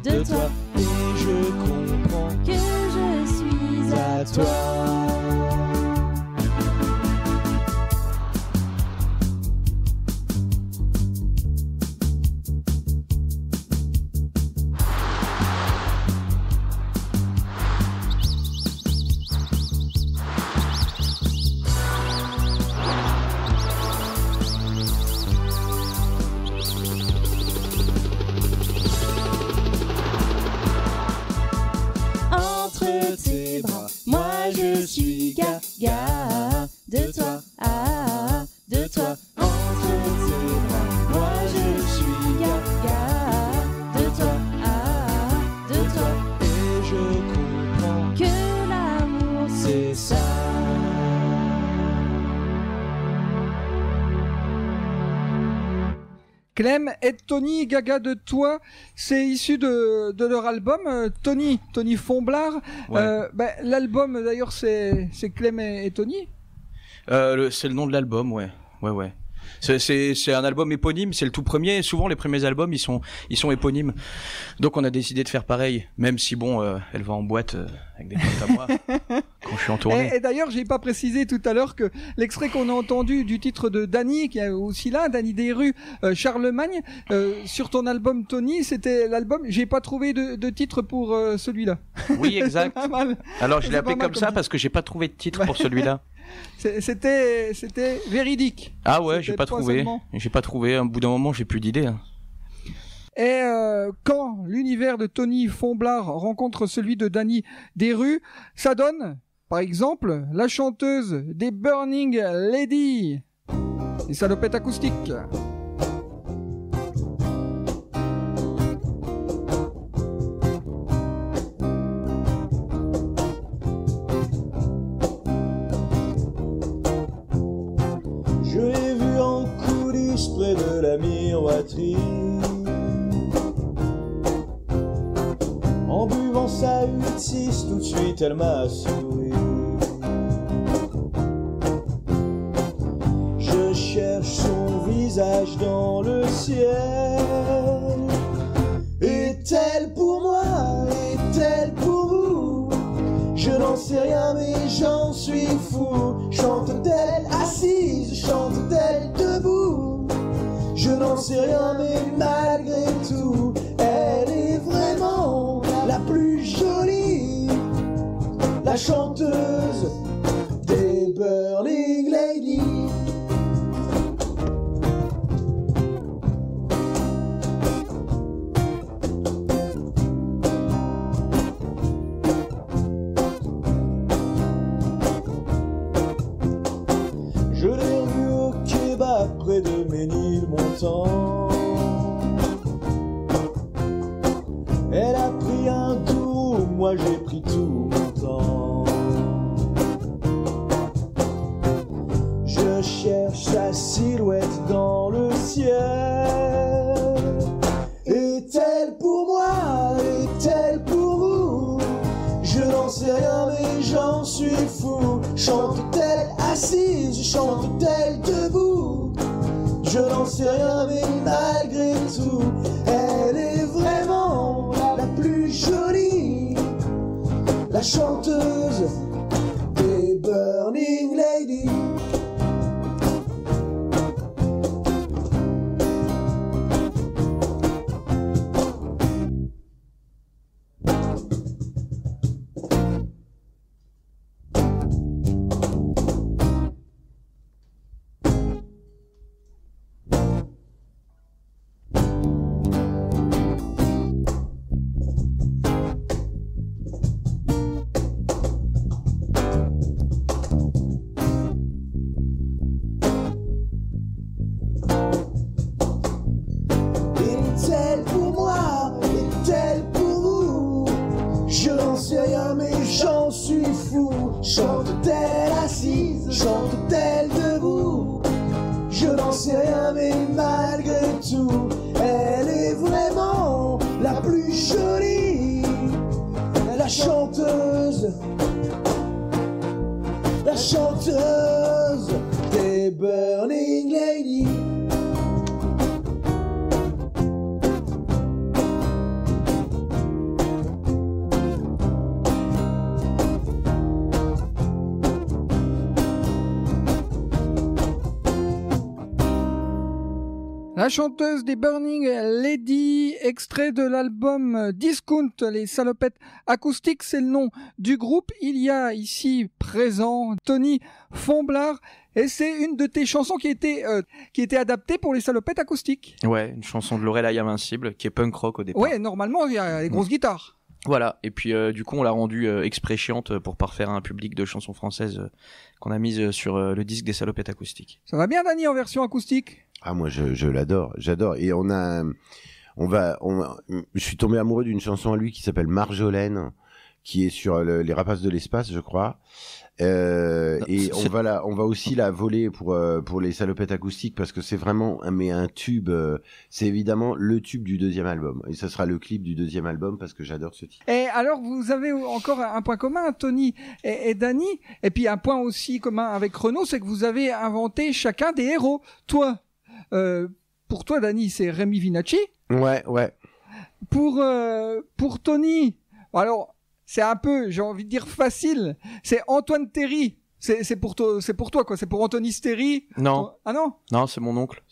de toi. Et je comprends que je suis à toi. Entre tes bras, moi je suis gaga de toi, de toi. Entre tes bras, moi je suis gaga de toi, de toi. et je comprends Que l'amour c'est ça. Clem et Tony Gaga de toi, c'est issu de leur album Tony Fomblard. Ouais. L'album d'ailleurs c'est Clem et Tony. C'est le nom de l'album, ouais. C'est un album éponyme, c'est le tout premier. Souvent les premiers albums ils sont éponymes. Donc on a décidé de faire pareil, même si bon, elle va en boîte avec des potes à moi quand je suis en tournée. Et d'ailleurs, j'ai pas précisé tout à l'heure que l'extrait qu'on a entendu du titre de Dany, qui est aussi là, Dany Desrues, Charlemagne, sur ton album Tony, c'était l'album. J'ai pas trouvé de titre pour celui-là. Oui, exact. C'est pas mal. Alors je l'ai C'est appelé pas mal comme ça comme parce que j'ai pas trouvé de titre pour celui-là. C'était véridique. Ah ouais, C'était j'ai pas toi trouvé. seulement. J'ai pas trouvé. Au bout d'un moment, j'ai plus d'idées. Hein. Et quand l'univers de Tony Fomblard rencontre celui de Dany Desrues, ça donne, par exemple, la chanteuse des Burning Lady, les salopettes acoustiques. Je l'ai vu en coulisses près de la miroiterie, en buvant sa 8-6, tout de suite elle m'a souri. Je cherche son visage dans le ciel. Est-elle pour moi? Est-elle pour vous? Je n'en sais rien mais j'en suis fou. Chante-t-elle assise? Chante-t-elle debout? Je n'en sais rien mais malgré tout, elle est vraiment la plus jolie, la chanteuse des Burning Lady. Je l'ai revue au kebab près de Ménilmontant. Elle a pris un tour, moi j'ai pris tout mon temps. Je cherche sa silhouette dans le ciel. Est-elle pour moi? Est-elle pour vous? Je n'en sais rien mais j'en suis fou. Chante-t-elle assise? Chante-t-elle debout? Je n'en sais rien mais malgré tout, elle est vraiment la plus jolie, la chanteuse des Burning Lady. Est-elle pour moi? Est-elle pour vous? Je n'en sais rien mais j'en suis fou. Chante-t-elle assise? Chante-t-elle debout? Je n'en sais rien mais malgré tout, elle est vraiment la plus jolie, la chanteuse des Burning Lady. La chanteuse des Burning Lady, extrait de l'album Discount, les salopettes acoustiques, c'est le nom du groupe. Il y a ici présent Tony Fomblard, et c'est une de tes chansons qui était adaptée pour les salopettes acoustiques. Ouais, une chanson de Lorelai Invincible, qui est punk rock au départ. Ouais, normalement, il y a les grosses guitares. Voilà, et puis du coup on l'a rendue exprès chiante pour parfaire un public de chansons françaises qu'on a mise sur le disque des salopettes acoustiques. Ça va bien, Dany, en version acoustique? Ah, moi, je l'adore, j'adore. Et je suis tombé amoureux d'une chanson à lui qui s'appelle Marjolaine, qui est sur les Rapaces de l'espace, je crois. Et on va aussi la voler pour les salopettes acoustiques parce que c'est vraiment un tube. C'est évidemment le tube du deuxième album. Et ça sera le clip du deuxième album parce que j'adore ce titre. Et alors, vous avez encore un point commun, Tony et Dany, et puis un point aussi commun avec Renaud, c'est que vous avez inventé chacun des héros. Toi, pour toi, Dany, c'est Rémi Vinacci. Ouais. Pour Tony, alors c'est un peu, j'ai envie de dire facile. C'est Antoine Terry. C'est pour toi quoi. C'est pour Anthony Sterry. Non. Ah non. Non, c'est mon oncle.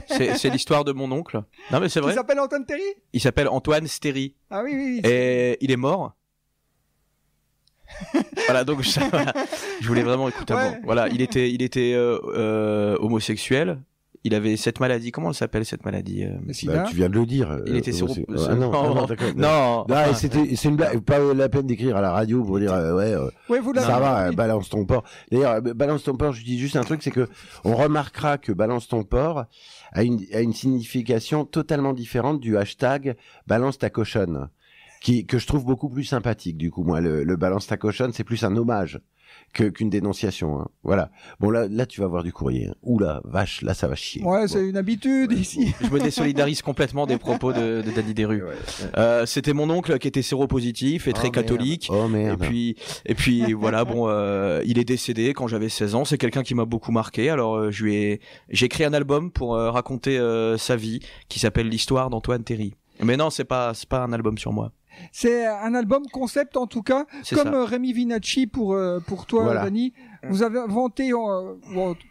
c'est l'histoire de mon oncle. Non mais c'est vrai. Il s'appelle Antoine Terry. Il s'appelle Antoine Sterry. Ah oui. Et il est mort. Voilà, donc je voulais vraiment écouter. Ouais. Bon, voilà, il était homosexuel. Il avait cette maladie. Comment elle s'appelle cette maladie Tu viens de le dire. Il était sur. Non, d'accord. Non. C'est une blague. Pas la peine d'écrire à la radio pour dire ouais, vous l'avez. Ça va, balance ton porc. D'ailleurs, balance ton porc. Je dis juste un truc, c'est que on remarquera que balance ton porc a une signification totalement différente du hashtag balance ta cochonne, que je trouve beaucoup plus sympathique. Du coup, moi, le balance ta cochonne, c'est plus un hommage qu'une dénonciation, hein. Voilà. Bon, là tu vas voir du courrier, hein. Oula, vache, là ça va chier. Ouais, c'est une habitude ici. Je me désolidarise complètement des propos de Dany Desrues. Ouais. C'était mon oncle qui était séropositif et très catholique. Oh merde. Et puis voilà, bon, il est décédé quand j'avais 16 ans. C'est quelqu'un qui m'a beaucoup marqué. Alors j'ai écrit un album pour raconter sa vie qui s'appelle L'histoire d'Antoine Terry. Mais non, c'est pas un album sur moi. C'est un album concept en tout cas, comme Rémi Vinacci pour toi, voilà. Dany. Vous avez inventé,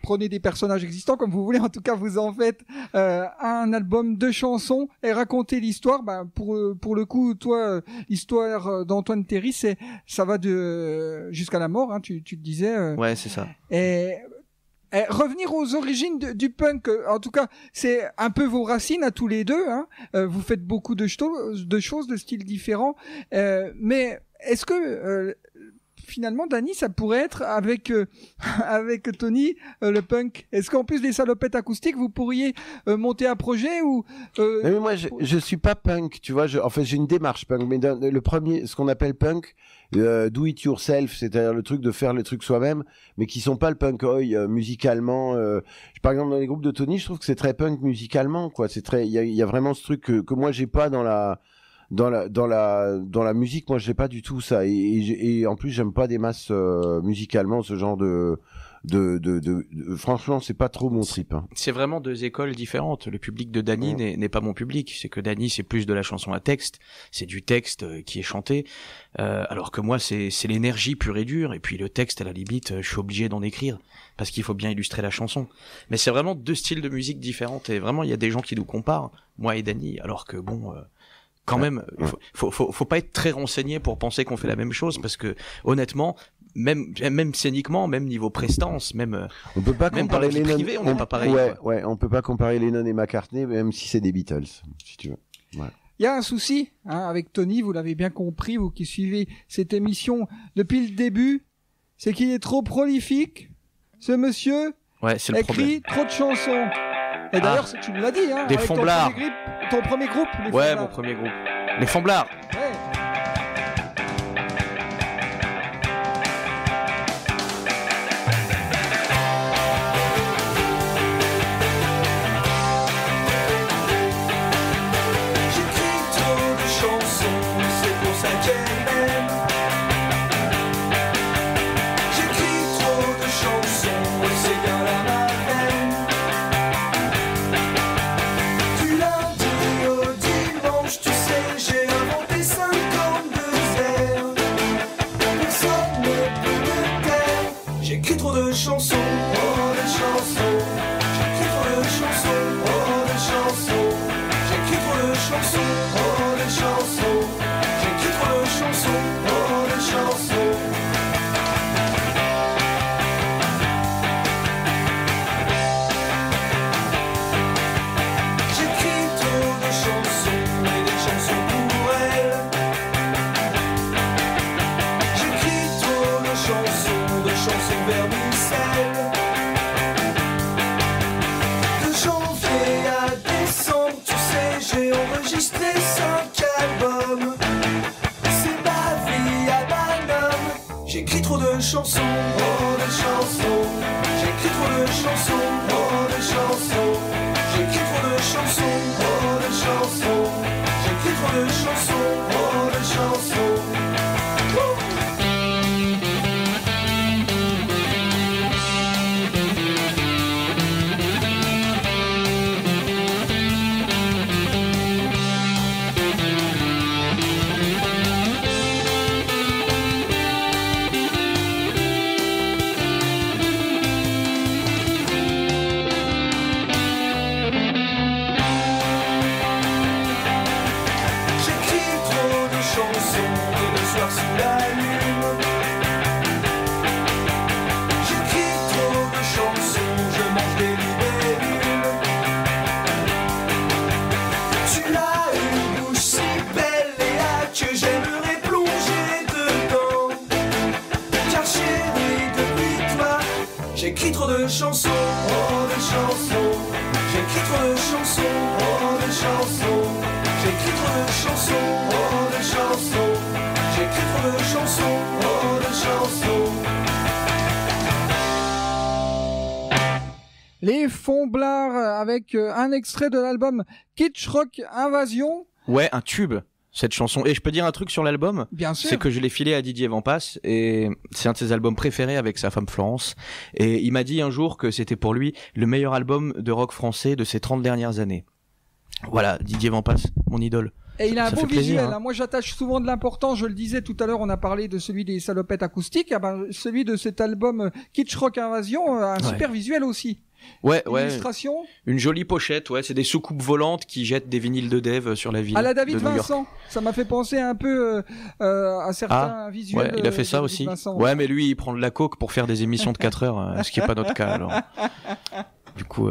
prenez des personnages existants comme vous voulez, en tout cas vous en faites un album de chansons et racontez l'histoire. Pour le coup, toi, l'histoire d'Antoine Terry, ça va jusqu'à la mort, hein, tu le disais. Ouais, c'est ça. Et revenir aux origines du punk, en tout cas, c'est un peu vos racines à tous les deux. Hein. Vous faites beaucoup de choses, de styles différents. Mais est-ce que finalement, Dany, ça pourrait être avec Tony le punk? Est-ce qu'en plus des salopettes acoustiques, vous pourriez monter un projet ou mais moi, je suis pas punk, tu vois. En fait, j'ai une démarche punk. Mais le premier, ce qu'on appelle punk. Do it yourself, c'est-à-dire le truc de faire le truc soi-même, mais qui sont pas le punk oi musicalement. Par exemple, dans les groupes de Tony, je trouve que c'est très punk musicalement, quoi. C'est très, il y a vraiment ce truc que moi j'ai pas dans la musique. Moi, j'ai pas du tout ça. Et en plus, j'aime pas des masses musicalement ce genre de franchement, c'est pas trop mon trip, hein. C'est vraiment deux écoles différentes. Le public de Dany n'est pas mon public. C'est que Dany, c'est plus de la chanson à texte. C'est du texte qui est chanté. Alors que moi, c'est l'énergie pure et dure. Et puis le texte, à la limite, je suis obligé d'en écrire. Parce qu'il faut bien illustrer la chanson. Mais c'est vraiment deux styles de musique différents. Et vraiment, il y a des gens qui nous comparent, moi et Dany. Alors que bon, quand même, faut pas être très renseigné pour penser qu'on fait la même chose. Parce que, honnêtement, même scéniquement, même niveau prestance, même on peut pas même comparer dans la vie privée, on n'est pas pareil. Ouais, on peut pas comparer Lennon et McCartney, même si c'est des Beatles, si tu veux. Ouais. Il y a un souci avec Tony, vous l'avez bien compris, vous qui suivez cette émission depuis le début, c'est qu'il est trop prolifique. Ce monsieur écrit trop de chansons. Et d'ailleurs, tu me l'as dit, hein, des Fomblards. Ton premier groupe. Les ouais, Fomblards. Mon premier groupe. Les Fomblards. Ouais. Chansons, oh des chansons, j'écris trop de chansons, oh des chansons. Bruxelles. De janvier à décembre, tu sais, j'ai enregistré 5 albums. C'est ma vie à Banum. J'écris trop de chansons, oh de chansons. J'écris trop de chansons, oh de chansons. J'écris trop de chansons, oh de chansons. J'écris trop de chansons, oh de chansons. J'écris trop de chansons, oh de chansons. J'écris trop de chansons, oh de chansons. J'écris trop de chansons, oh de chansons. J'écris trop de chansons, oh de chansons. Les Fomblards avec un extrait de l'album Kitsch Rock Invasion. Ouais, un tube, cette chanson. Et je peux dire un truc sur l'album? Bien sûr. C'est que je l'ai filé à Didier Vampas et c'est un de ses albums préférés avec sa femme Florence. Et il m'a dit un jour que c'était pour lui le meilleur album de rock français de ces 30 dernières années. Voilà, Didier Vampas, mon idole. Et il a un Ça beau fait plaisir, visuel. hein. Moi, j'attache souvent de l'importance. Je le disais tout à l'heure, on a parlé de celui des salopettes acoustiques. Ah ben, celui de cet album Kitsch Rock Invasion, un super visuel aussi. Ouais, Illustration. Une jolie pochette, ouais. C'est des soucoupes volantes qui jettent des vinyles de dev sur la ville. À la David de New York. Vincent. Ça m'a fait penser un peu à certains visuels. Ouais, il a fait ça de aussi. Vincent. Ouais, mais lui, il prend de la coke pour faire des émissions de 4 heures, ce qui est pas notre cas, alors. Du coup,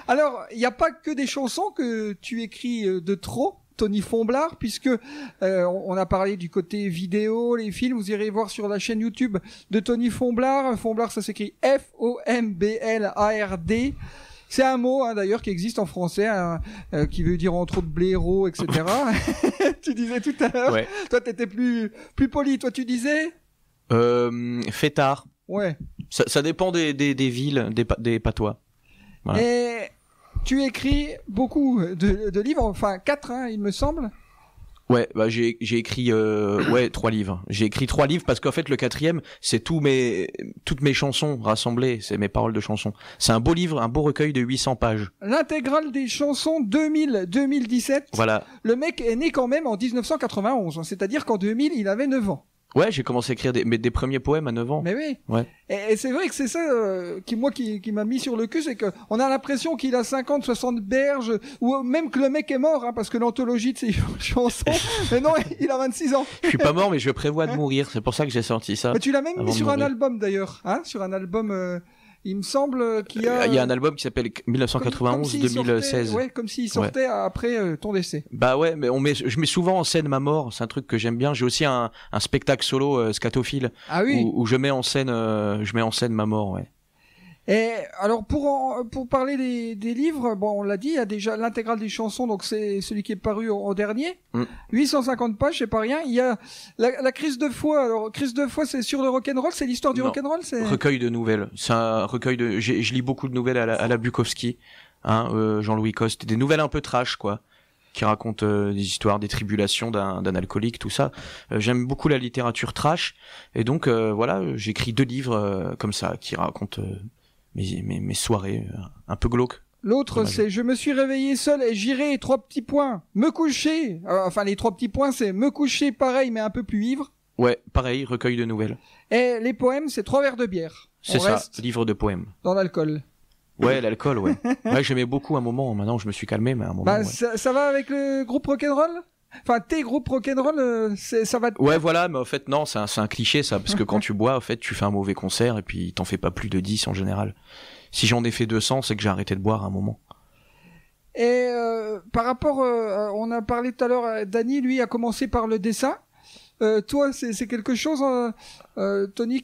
Alors, il n'y a pas que des chansons que tu écris de trop, Tony Fomblard, puisque on a parlé du côté vidéo, les films. Vous irez voir sur la chaîne YouTube de Tony Fomblard. Fomblard, ça s'écrit F-O-M-B-L-A-R-D. C'est un mot, hein, d'ailleurs, qui existe en français, hein, qui veut dire entre autres blaireau, etc. Tu disais tout à l'heure. ouais. Toi, t'étais plus poli. Toi, tu disais. Fêtard. Ouais. Ça dépend des villes, des patois. Voilà. Et tu écris beaucoup de livres, enfin 4, hein, il me semble. Ouais, bah j'ai écrit 3 livres. J'ai écrit 3 livres parce qu'en fait le 4e, c'est toutes mes chansons rassemblées, c'est mes paroles de chansons. C'est un beau livre, un beau recueil de 800 pages. L'intégrale des chansons 2000-2017. Voilà. Le mec est né quand même en 1991, hein, c'est-à-dire qu'en 2000, il avait 9 ans. Ouais, j'ai commencé à écrire des premiers poèmes à 9 ans. Mais oui. Ouais. Et c'est vrai que c'est ça qui m'a mis sur le cul, c'est que on a l'impression qu'il a 50, 60 berges, ou même que le mec est mort, hein, parce que l'anthologie de ses chansons, mais non, il a 26 ans. Je suis pas mort, mais je prévois de mourir. C'est pour ça que j'ai sorti ça. Mais tu l'as même avant mis de sur un mourir. album d'ailleurs, hein, sur un album. Il me semble qu'il y a. Il y a un album qui s'appelle 1991-2016. Ouais, comme s'il sortait après ton décès. Bah ouais, mais je mets souvent en scène ma mort. C'est un truc que j'aime bien. J'ai aussi un spectacle solo scatophile. Ah oui. Où je mets en scène ma mort, ouais. Et alors pour parler des livres, bon on l'a dit, il y a déjà l'intégrale des chansons, donc c'est celui qui est paru au dernier. 850 pages, c'est pas rien. Il y a la crise de foi. Alors crise de foi, c'est sur le rock'n'roll, c'est l'histoire du Non. rock'n'roll, c'est. Recueil de nouvelles. C'est un recueil de. Je lis beaucoup de nouvelles à la Bukowski, hein, Jean-Louis Coste, des nouvelles un peu trash, quoi, qui racontent des histoires, des tribulations d'un alcoolique, tout ça. J'aime beaucoup la littérature trash, et donc voilà, j'écris 2 livres comme ça qui racontent mes soirées un peu glauques. L'autre, c'est je me suis réveillé seul et j'irai 3 petits points. Me coucher. Enfin les 3 petits points, c'est me coucher pareil mais un peu plus ivre. Ouais, pareil, recueil de nouvelles. Et les poèmes, c'est 3 verres de bière. C'est On ça, reste livre de poèmes. dans l'alcool. Ouais, l'alcool, ouais. Ouais, j'aimais beaucoup un moment. Maintenant, je me suis calmé, mais à un moment. Bah, ouais. ça va avec le groupe rock'n'roll. Enfin, tes groupes rock'n'roll, ça va. Ouais, voilà, mais en fait, non, c'est un cliché, ça, parce que quand tu bois, en fait, tu fais un mauvais concert et puis t'en fais pas plus de 10 en général. Si j'en ai fait 200, c'est que j'ai arrêté de boire à un moment. Et par rapport, on a parlé tout à l'heure, Dany, lui, a commencé par le dessin. toi, c'est quelque chose, Tony,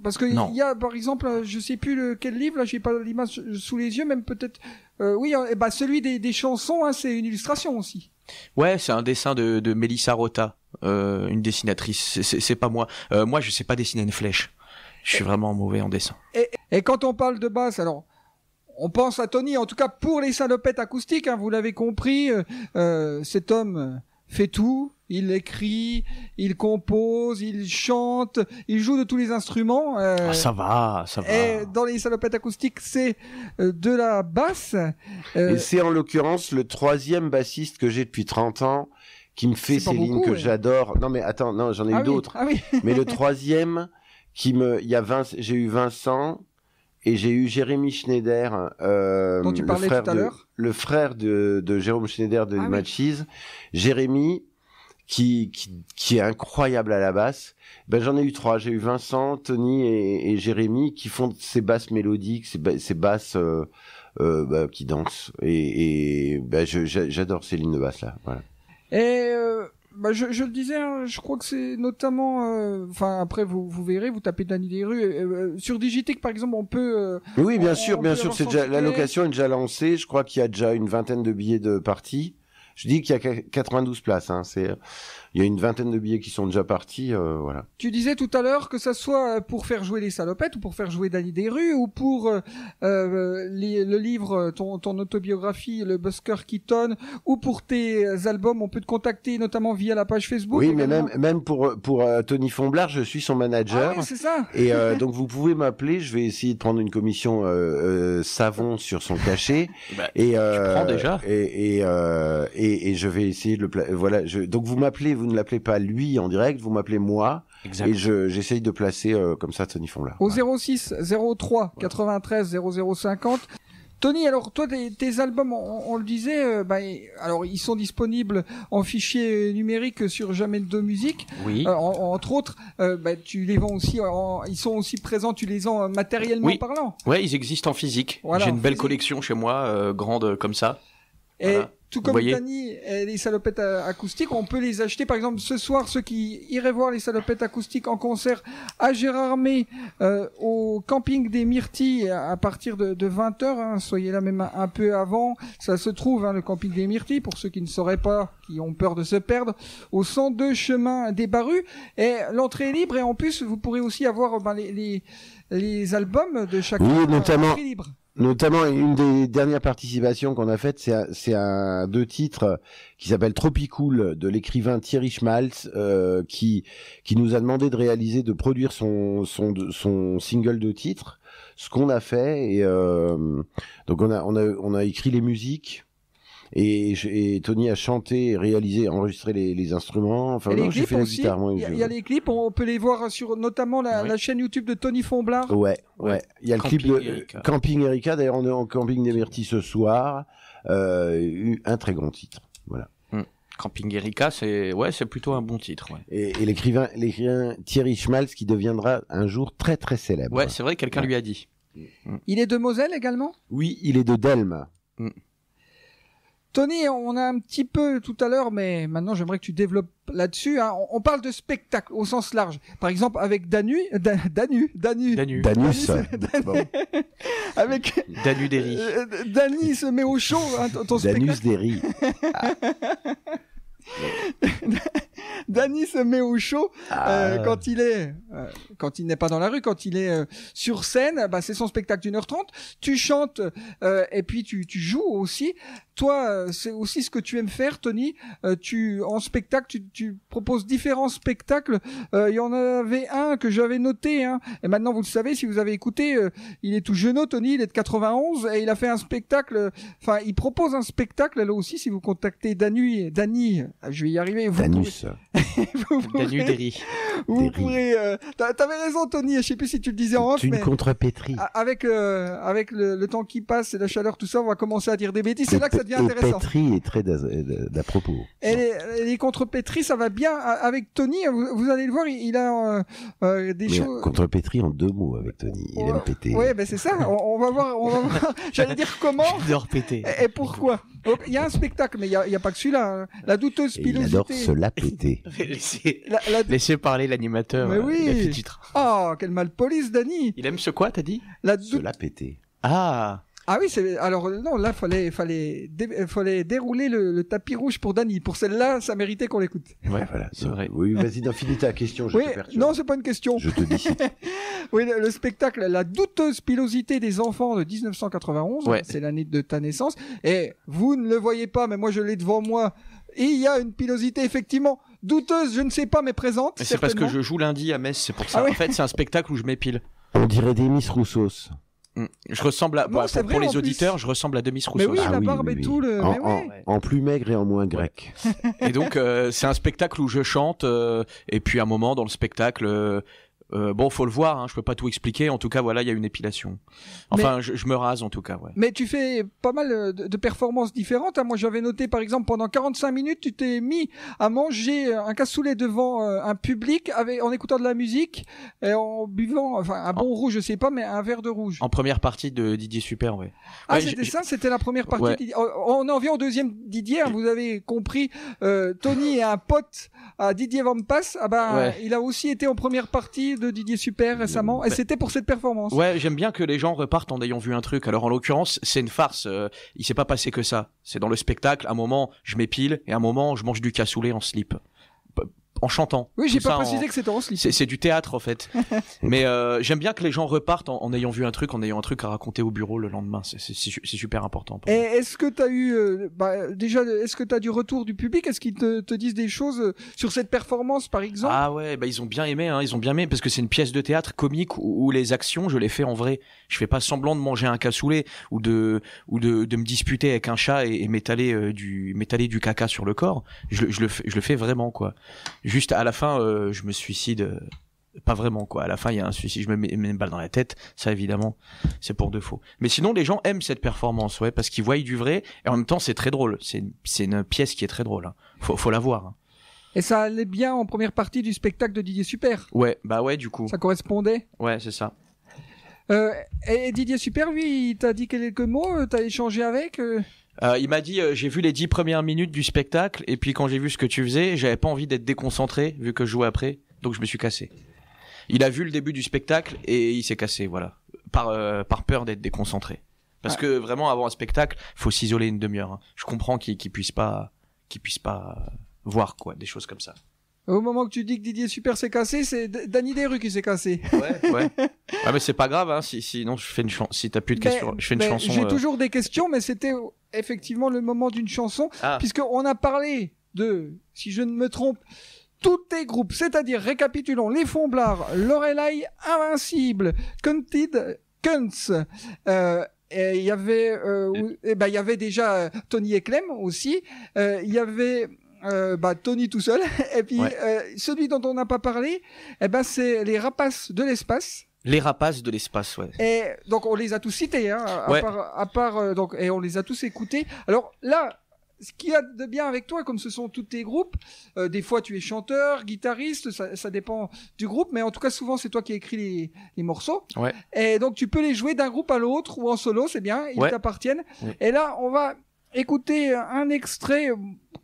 parce que Non. il y a, par exemple, je sais plus quel livre, là, j'ai pas l'image sous les yeux, même peut-être, oui, celui des chansons, hein, c'est une illustration aussi. Ouais, c'est un dessin de Mélissa Rota, une dessinatrice. C'est pas moi. Moi, je sais pas dessiner une flèche. Je suis vraiment mauvais en dessin. Et quand on parle de basse, alors, on pense à Tony, en tout cas pour les salopettes acoustiques, hein, vous l'avez compris, cet homme fait tout, il écrit, il compose, il chante, il joue de tous les instruments. Ça va. Et dans les salopettes acoustiques, c'est de la basse. Et c'est en l'occurrence le 3e bassiste que j'ai depuis 30 ans qui me fait C'est pas ces lignes beaucoup, que ouais. j'adore. Non mais attends, non, j'en ai eu d'autres. Ah oui. Mais le 3e j'ai eu Vincent et j'ai eu Jérémy Schneider, Dont tu parlais tout à l'heure. le frère de Jérôme Schneider de Ah oui. Matchies. Jérémy qui est incroyable à la basse. Ben j'en ai eu 3. J'ai eu Vincent, Tony et Jérémy qui font ces basses mélodiques, ces basses qui dansent. Et j'adore ces lignes de basse là. Voilà. Et je le disais, hein, je crois que c'est notamment, enfin après vous verrez, vous tapez Danny Desrues sur Digitek par exemple, on peut. Oui, bien on sûr, peut c'est avoir déjà, son la ticket. location est déjà lancée. Je crois qu'il y a déjà une vingtaine de billets de partie. Je dis qu'il y a 92 places. Hein. Il y a une vingtaine de billets qui sont déjà partis. Voilà. Tu disais tout à l'heure que ça soit pour faire jouer les salopettes ou pour faire jouer Danny Desrues ou pour le livre, ton autobiographie, le Busker Keaton, ou pour tes albums, on peut te contacter notamment via la page Facebook. Oui, mais également. même pour Tony Fonblard, je suis son manager. Ah oui, c'est ça. Et donc vous pouvez m'appeler. Je vais essayer de prendre une commission savon sur son cachet. Bah, Et prends déjà. Et je vais essayer de le voilà. Donc vous m'appelez, vous ne l'appelez pas lui en direct, vous m'appelez moi. Exact. Et j'essaye de placer comme ça Tony Fonblard. Au Voilà. 06 03 93 0050. Tony, alors toi, tes albums, on le disait, alors ils sont disponibles en fichier numérique sur Jamais de Musique. Oui. Entre autres, tu les vends aussi, ils sont aussi présents, tu les vends matériellement Oui. parlant. Ouais, ils existent en physique. Voilà, J'ai en une belle physique. collection chez moi, grande comme ça. Et Voilà. tout Vous comme voyez Danny et les salopettes acoustiques, on peut les acheter. Par exemple, ce soir, ceux qui iraient voir les salopettes acoustiques en concert à Gérardmer, au camping des Myrtilles, à partir de 20h, hein, soyez là même un peu avant. Ça se trouve, hein, le camping des Myrtilles, pour ceux qui ne sauraient pas, qui ont peur de se perdre, au 102 chemin des Barrues. Et l'entrée est libre, et en plus, vous pourrez aussi avoir les albums de chacun. Oui, notamment- à prix libre. Notamment, une des dernières participations qu'on a faites, c'est un 2 titres qui s'appelle Tropicool de l'écrivain Thierry Schmaltz, qui nous a demandé de réaliser, de produire son single de titre. Ce qu'on a fait, et donc on a écrit les musiques. Et Tony a chanté, réalisé, enregistré les instruments. Enfin, Et les non, j'ai clips fait la aussi. guitare, moi. Il y a les clips, on peut les voir sur notamment la chaîne YouTube de Tony Fonblard. Ouais. Il y a le clip de Camping Erika. Camping Erika. D'ailleurs, on est en Camping des Myrtilles ce soir. Un très grand titre. Voilà. Camping Erika, c'est plutôt un bon titre. Ouais, Et l'écrivain Thierry Schmaltz qui deviendra un jour très très célèbre. ouais c'est vrai, quelqu'un lui a dit. Il est de Moselle également. Oui, il est de Delme. Tony, on a un petit peu tout à l'heure, mais maintenant j'aimerais que tu développes là-dessus. Hein. On parle de spectacle au sens large. Par exemple, avec Danus. Danus. Bon. Avec Danu Derry. Danny se met au chaud, hein, ton Danus spectacle. Derry. Danny se met au chaud quand il n'est pas dans la rue, quand il est sur scène. C'est son spectacle d'1h30. Tu chantes et puis tu joues aussi. Toi, c'est aussi ce que tu aimes faire, Tony. En spectacle, tu proposes différents spectacles. Il y en avait un que j'avais noté, hein, et maintenant vous le savez si vous avez écouté. Il est tout jeune, Tony. Il est de 91 et il a fait un spectacle. Enfin, il propose un spectacle là aussi. Si vous contactez Danny, je vais y arriver. Danus. Danu Derry. Vous Derry. pourrez. T'avais raison, Tony. Je sais plus si tu le disais en off, Tu mais une contrepétrie. avec le temps qui passe et la chaleur, tout ça, on va commencer à dire des bêtises. C'est là que ça devient intéressant. Pétri est très d'à propos. Et les contrepétries, ça va bien avec Tony. Vous allez le voir, il a des Mais choses. contrepétrie en 2 mots avec Tony. Il aime péter. Ouais, c'est ça. On va voir. J'allais dire comment J'adore péter. et pourquoi. Donc, il y a un spectacle, mais il y a pas que celui-là. Hein. La douteuse Et il adore pilosité. se la péter. pété. Laissez parler l'animateur. Mais oui. Il a fait titre. Oh, quelle malpolice, Dany. Il aime ce quoi, t'as dit? Cela pété. Ah. Ah oui, alors non, là fallait dérouler le tapis rouge pour Dany. Pour celle-là, ça méritait qu'on l'écoute. Ouais, voilà, c'est vrai. Oui, vas-y, finis ta question, je Oui, te perturbe. non, c'est pas une question. Je te dis. Oui, le spectacle La douteuse pilosité des enfants de 1991, Ouais. c'est l'année de ta naissance. Et vous ne le voyez pas, mais moi je l'ai devant moi. Et il y a une pilosité effectivement douteuse, je ne sais pas, mais présente. Mais c'est parce que certainement. je joue lundi à Metz, c'est pour ça. Ah oui. En fait, c'est un spectacle où je m'épile. On dirait des Miss Roussos. Je ressemble à. Non, Bah, c'est pour vrai, en les plus. auditeurs, je ressemble à Demis Mais Rousseau. oui, Ah la oui, barbe oui, et oui. tout. Mais ouais. En plus maigre et en moins grec. Et donc, c'est un spectacle où je chante. Et puis, à un moment dans le spectacle. Bon, faut le voir, hein, je peux pas tout expliquer. En tout cas, voilà, il y a une épilation. Enfin, je me rase en tout cas, ouais. Mais tu fais pas mal de performances différentes. Hein. Moi, j'avais noté, par exemple, pendant 45 minutes, tu t'es mis à manger un cassoulet devant un public en écoutant de la musique et en buvant, enfin, un bon rouge, je sais pas, mais un verre de rouge. En première partie de Didier Super, ouais. Ah, Ouais, c'était ça, c'était la première partie. Ouais. On en vient au deuxième Didier, hein, vous avez compris. Tony est un pote à Didier Van Pass. Ah ben, Ouais. il a aussi été en première partie de Didier Super récemment, et c'était pour cette performance. Ouais, j'aime bien que les gens repartent en ayant vu un truc. Alors en l'occurrence, c'est une farce. Il s'est pas passé que ça. C'est dans le spectacle. À un moment, je m'épile et à un moment, je mange du cassoulet en slip, en chantant. Oui, j'ai Tout pas ça précisé que c'était en slip. C'est du théâtre en fait. Mais j'aime bien que les gens repartent en ayant vu un truc, en ayant un truc à raconter au bureau le lendemain. C'est super important. Pour Et moi. est-ce que tu as eu, déjà, est-ce que tu as du retour du public? Est-ce qu'ils te disent des choses sur cette performance, par exemple? Ah ouais, bah ils ont bien aimé, hein, ils ont bien aimé parce que c'est une pièce de théâtre comique où les actions, je les fais en vrai. Je fais pas semblant de manger un cassoulet ou de me disputer avec un chat et m'étaler du caca sur le corps. Je le fais vraiment quoi. Juste à la fin, je me suicide. Pas vraiment quoi. À la fin, il y a un suicide. Je me mets une balle dans la tête. Ça, évidemment, c'est pour de faux. Mais sinon, les gens aiment cette performance, ouais, parce qu'ils voient du vrai. Et en même temps, c'est très drôle. C'est une pièce qui est très drôle. Hein. Faut la voir. Hein. Et ça allait bien en première partie du spectacle de Didier Super. Ouais, bah ouais, du coup. Ça correspondait. Ouais, c'est ça. Et Didier Super, lui, il t'a dit quelques mots. T'as échangé avec. Il m'a dit j'ai vu les 10 premières minutes du spectacle et puis quand j'ai vu ce que tu faisais, j'avais pas envie d'être déconcentré vu que je jouais après, donc je me suis cassé. Il a vu le début du spectacle et il s'est cassé, voilà, par peur d'être déconcentré. Parce que vraiment avant un spectacle, faut s'isoler une demi-heure. Hein. Je comprends qu'il puisse pas voir quoi, des choses comme ça. Au moment que tu dis que Didier Super s'est cassé, c'est Dany Desrues qui s'est cassé. Ouais. Ouais, mais c'est pas grave, hein. Sinon je fais une chanson. Si t'as plus de questions, je fais une chanson. J'ai toujours des questions, mais c'était effectivement le moment d'une chanson, puisqu'on a parlé de, si je ne me trompe, tous tes groupes, c'est-à-dire, récapitulons, Les Fomblards, Lorelai, Invincible, Counted Cunts, et il y avait, il y avait déjà Tony et Clem aussi, il y avait Tony tout seul, et puis celui dont on n'a pas parlé, c'est Les Rapaces de l'espace. Les Rapaces de l'espace, ouais. Et donc on les a tous cités, hein, à part donc, et on les a tous écoutés. Alors là, ce qu'il y a de bien avec toi, comme ce sont tous tes groupes, des fois tu es chanteur, guitariste, ça dépend du groupe, mais en tout cas souvent c'est toi qui écris les morceaux. Ouais. Et donc tu peux les jouer d'un groupe à l'autre ou en solo, c'est bien, ils t'appartiennent. Ouais. Et là on va écouter un extrait.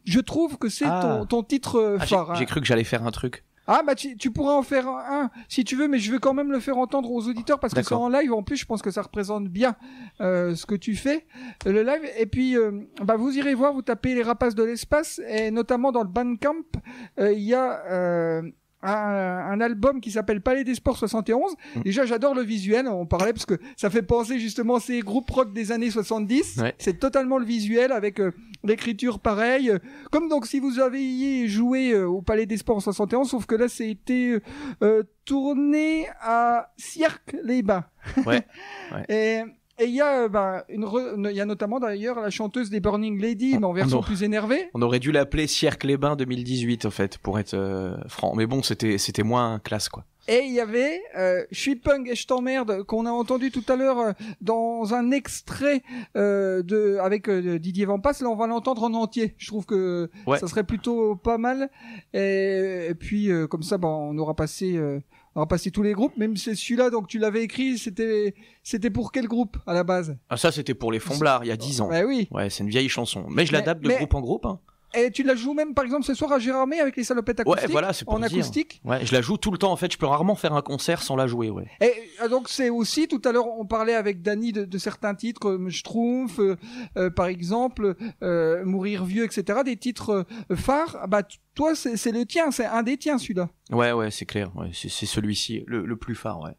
Je trouve que c'est ton titre phare. J'ai cru que j'allais faire un truc. Ah tu pourras en faire un si tu veux, mais je veux quand même le faire entendre aux auditeurs parce que c'est en live. En plus, je pense que ça représente bien ce que tu fais, le live. Et puis, vous irez voir, vous tapez Les Rapaces de l'espace, et notamment dans le Bandcamp, il y a un album qui s'appelle Palais des Sports 71. Déjà, j'adore le visuel, on parlait, parce que ça fait penser justement à ces groupes rock des années 70. Ouais. C'est totalement le visuel, avec l'écriture pareille. Comme donc si vous aviez joué au Palais des Sports en 71, sauf que là, c'était tourné à Cirque-les-Bains. Ouais. Et il y a notamment d'ailleurs la chanteuse des Burning Lady, mais en version plus énervée. On aurait dû l'appeler Cirque-les-Bains 2018 en fait, pour être franc. Mais bon, c'était moins classe quoi. Et il y avait Je suis punk et je t'emmerde, qu'on a entendu tout à l'heure dans un extrait avec Didier Van Pass. Là, on va l'entendre en entier. Je trouve que ça serait plutôt pas mal. Et puis comme ça, on aura passé tous les groupes. Même si celui-là, donc tu l'avais écrit, c'était pour quel groupe à la base? Ah, ça c'était pour Les Fomblards il y a 10 ans. Ouais, oui. Ouais, c'est une vieille chanson. Mais je l'adapte de groupe en groupe. Hein. Et tu la joues même, par exemple, ce soir à Gérardmer avec les salopettes acoustiques. Ouais, voilà, c'est pour en dire. acoustique. Ouais, je la joue tout le temps en fait. Je peux rarement faire un concert sans la jouer. Ouais. Et donc c'est aussi, tout à l'heure on parlait avec Dany de certains titres comme Schtroumpf, par exemple, Mourir vieux, etc. Des titres phares. Bah toi c'est le tien, c'est un des tiens celui-là. Ouais, c'est clair. Ouais, c'est celui-ci le plus phare. Ouais.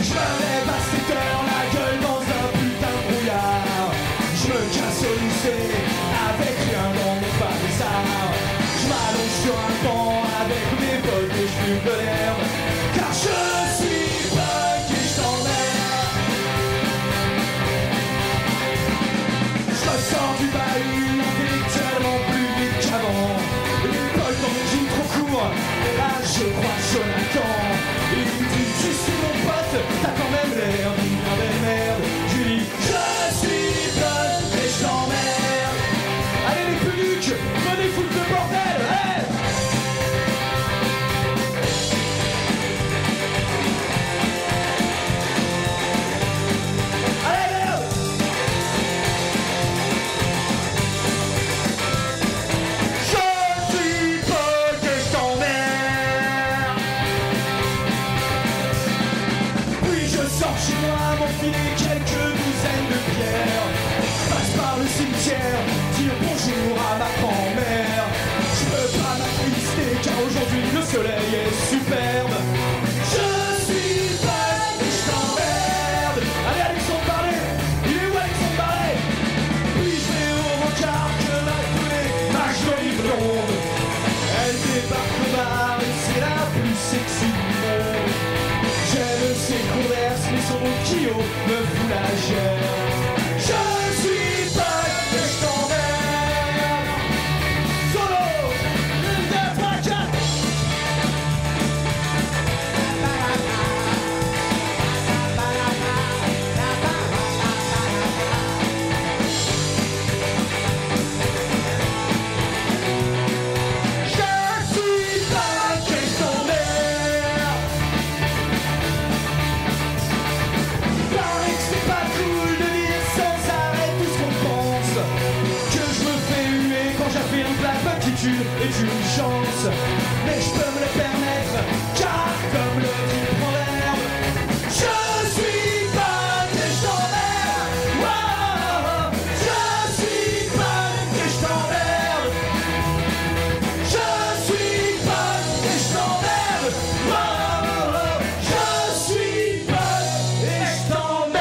Je me lève à 7 heures, la gueule dans un putain de brouillard. Je me casse au lycée, avec rien dans mon palisard. Je m'allonge sur un banc, avec mes bottes et je fume de l'herbe. Car je suis punk et je t'emmerde. Je ressors du bahut, intellectuellement plus vite qu'avant. L'époque dans mes jeans trop courts, et là je crois Jonathan. Il me dit, tu suis mon pote, t'as quand même l'air d'une belle merde. Je lui dis, je suis punk et je t'emmerde. Allez les peluques, venez foutre le bordel, hey. Allez merde. Je suis punk et je t'emmerde. Puis je sors chez moi, m'enfiler quelques douzaines de pierres. Je passe par le cimetière, dire bonjour à ma grand-mère. Je peux pas m'attrister car aujourd'hui le soleil est superbe. Je suis punk et je t'emmerde. Allez Alexandre Barlet, il est où Alexandre Barlet? Puis je vais au rencard que m'a donné ma jolie blonde. Elle débarque au bar et c'est la plus sexy du monde. J'aime ses converses, mais son Kyo me fout la gère. Je suis punk et je t'emmerde. Solo, 1, 2, 3, 4. Je suis punk et je t'emmerde. Paraît que c'est pas cool de dire sans arrêt tout ce qu'on pense. Que je me fais huer quand j'affirme que la petitude est une chance. Mais je peux me le permettre, car comme le dit le proverbe, je suis punk et je t'emmerde. Wow, je suis punk et je t'emmerde. Je suis punk et je t'emmerde. Wow, je suis punk et je t'emmerde.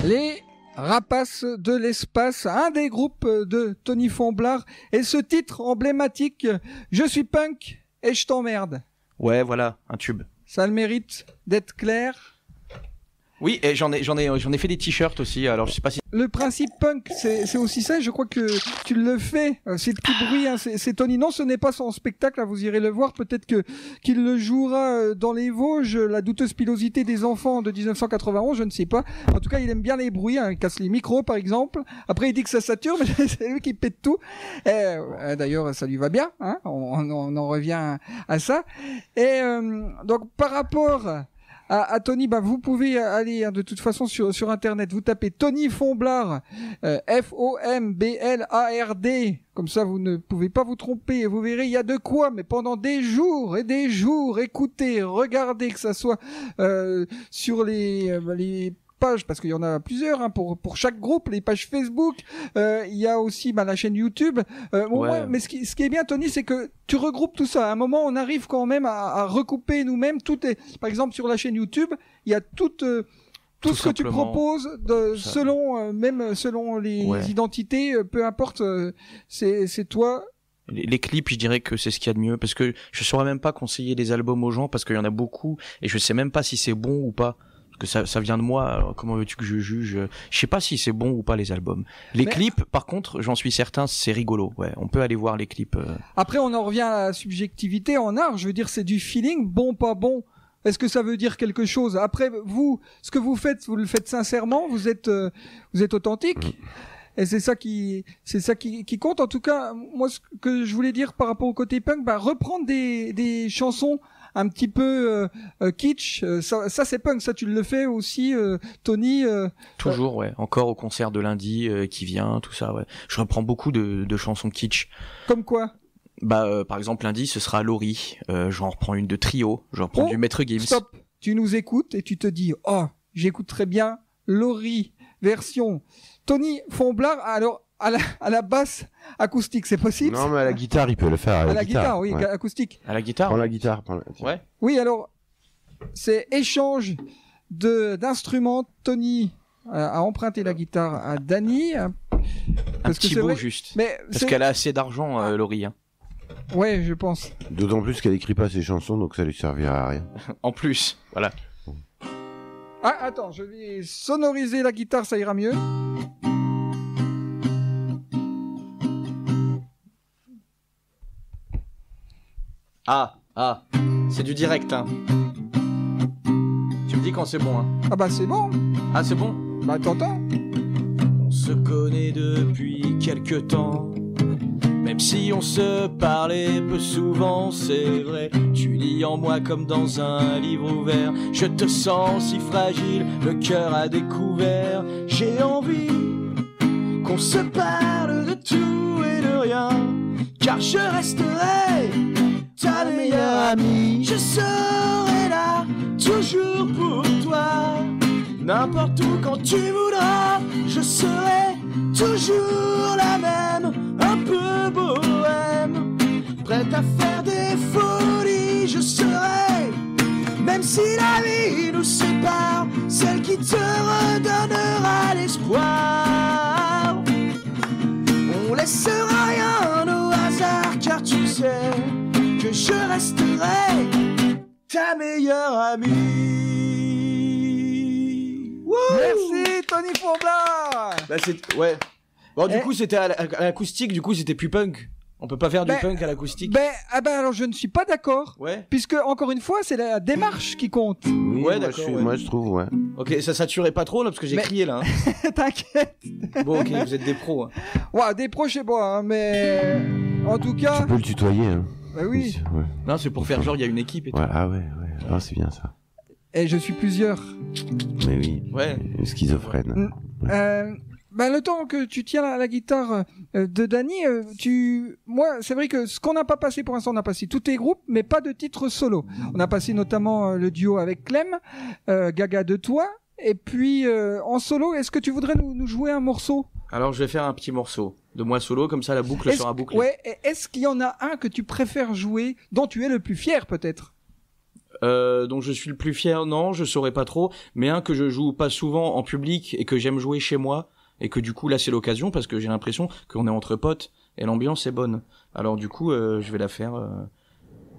Les Rapaces de l'espace, un des groupes de Tony Fomblard, et ce titre emblématique, Je suis punk et je t'emmerde. Ouais, voilà, un tube. Ça a le mérite d'être clair. Oui, et j'en ai fait des t-shirts aussi. Alors je sais pas si. Le principe punk, c'est aussi ça. Je crois que tu le fais. Ces petits bruits, hein, c'est Tony. Non, ce n'est pas son spectacle. Là, vous irez le voir. Peut-être qu'il le jouera dans les Vosges. La douteuse pilosité des enfants de 1991, je ne sais pas. En tout cas, il aime bien les bruits. Hein. Il casse les micros, par exemple. Après, il dit que ça sature, mais c'est lui qui pète tout. D'ailleurs, ça lui va bien. Hein. On en revient à ça. Et donc, par rapport à Tony, bah vous pouvez aller de toute façon sur internet, vous tapez Tony Fomblard, F-O-M-B-L-A-R-D, comme ça vous ne pouvez pas vous tromper, et vous verrez, il y a de quoi, mais pendant des jours et des jours, écoutez, regardez, que ça soit sur les pages, parce qu'il y en a plusieurs, hein, pour chaque groupe, les pages Facebook, il y a aussi la chaîne YouTube. Ouais. Mais ce qui est bien, Tony, c'est que tu regroupes tout ça. À un moment, on arrive quand même à recouper nous-mêmes. Tout est, par exemple, sur la chaîne YouTube, il y a tout ce que tu proposes, selon les identités, peu importe, c'est toi. Les clips, je dirais que c'est ce qu'il y a de mieux, parce que je saurais même pas conseiller des albums aux gens, parce qu'il y en a beaucoup, et je sais même pas si c'est bon ou pas. Que ça vient de moi, alors comment veux-tu que je juge? Je sais pas si c'est bon ou pas les albums. Les clips, par contre, j'en suis certain, c'est rigolo. Ouais, on peut aller voir les clips. Après, on en revient à la subjectivité en art. Je veux dire, c'est du feeling, bon, pas bon. Est-ce que ça veut dire quelque chose? Après, vous, ce que vous le faites sincèrement, vous êtes authentique. Et c'est ça qui compte. En tout cas, moi, ce que je voulais dire par rapport au côté punk, reprendre des chansons un petit peu kitsch, ça c'est punk. Ça tu le fais aussi, Tony. Toujours, ouais. Encore au concert de lundi qui vient, tout ça, ouais. Je reprends beaucoup de chansons kitsch. Comme quoi? Par exemple, lundi, ce sera Laurie. J'en reprends une de Trio. Je reprends du Maître Gims. Stop. Tu nous écoutes et tu te dis, oh, j'écoute très bien Laurie version Tony Fonblard. Alors à la basse acoustique, c'est possible? Non, mais à la guitare, il peut le faire. À la guitare, oui, ouais. acoustique. À la guitare. Prends la guitare. Ouais. Oui, alors c'est échange d'instruments. Tony a emprunté la guitare à Dany. Un petit bout juste. Mais parce qu'elle a assez d'argent, Laurie. Hein. Ouais, je pense. D'autant plus qu'elle écrit pas ses chansons, donc ça lui servira à rien. En plus, voilà. Ah, attends, je vais sonoriser la guitare, ça ira mieux. C'est du direct, hein. Tu me dis quand c'est bon, hein. Ah bah c'est bon. Ah, c'est bon? Bah t'entends? On se connaît depuis quelque temps, même si on se parlait peu souvent, c'est vrai. Tu lis en moi comme dans un livre ouvert. Je te sens si fragile, le cœur à découvert. J'ai envie qu'on se parle de tout et de rien, car je resterai ta meilleure amie. Je serai là, toujours pour toi, n'importe où quand tu voudras. Je serai toujours la même, un peu bohème, prête à faire des folies. Je serai, même si la vie nous sépare, celle qui te redonnera l'espoir. On laissera rien au hasard, car tu sais que je resterai ta meilleure amie. Wouh! Merci Tony Fonblard. Bah, ouais. Bon, du coup, c'était à l'acoustique, du coup, c'était plus punk. On peut pas faire du punk à l'acoustique. Alors je ne suis pas d'accord. Ouais. Puisque, encore une fois, c'est la démarche qui compte. Oui, Ouais, moi, d'accord, moi je trouve, ouais. Ok, ça saturait pas trop, là, parce que j'ai crié, là. Hein. T'inquiète. Bon, ok, vous êtes des pros. Hein. Ouais, des pros, je sais pas, hein, mais en tout cas. Tu peux le tutoyer, hein. Bah oui. Ouais. Non, c'est pour faire genre, il y a une équipe et tout. Ouais, ah ouais. Ah, c'est bien ça. Et je suis plusieurs. Mais oui. Ouais. Schizophrène. Le temps que tu tiens la guitare de Dany, moi, c'est vrai que ce qu'on n'a pas passé pour l'instant, on a passé tous tes groupes, mais pas de titres solo. On a passé notamment le duo avec Clem, Gaga de toi, et puis en solo, est-ce que tu voudrais nous jouer un morceau? Alors, je vais faire un petit morceau de moi solo, comme ça la boucle sera bouclée. Ouais, est-ce qu'il y en a un que tu préfères jouer, dont tu es le plus fier peut-être? Dont je suis le plus fier, non, je saurais pas trop, mais un que je joue pas souvent en public et que j'aime jouer chez moi, et que du coup là c'est l'occasion parce que j'ai l'impression qu'on est entre potes et l'ambiance est bonne. Alors du coup je vais la faire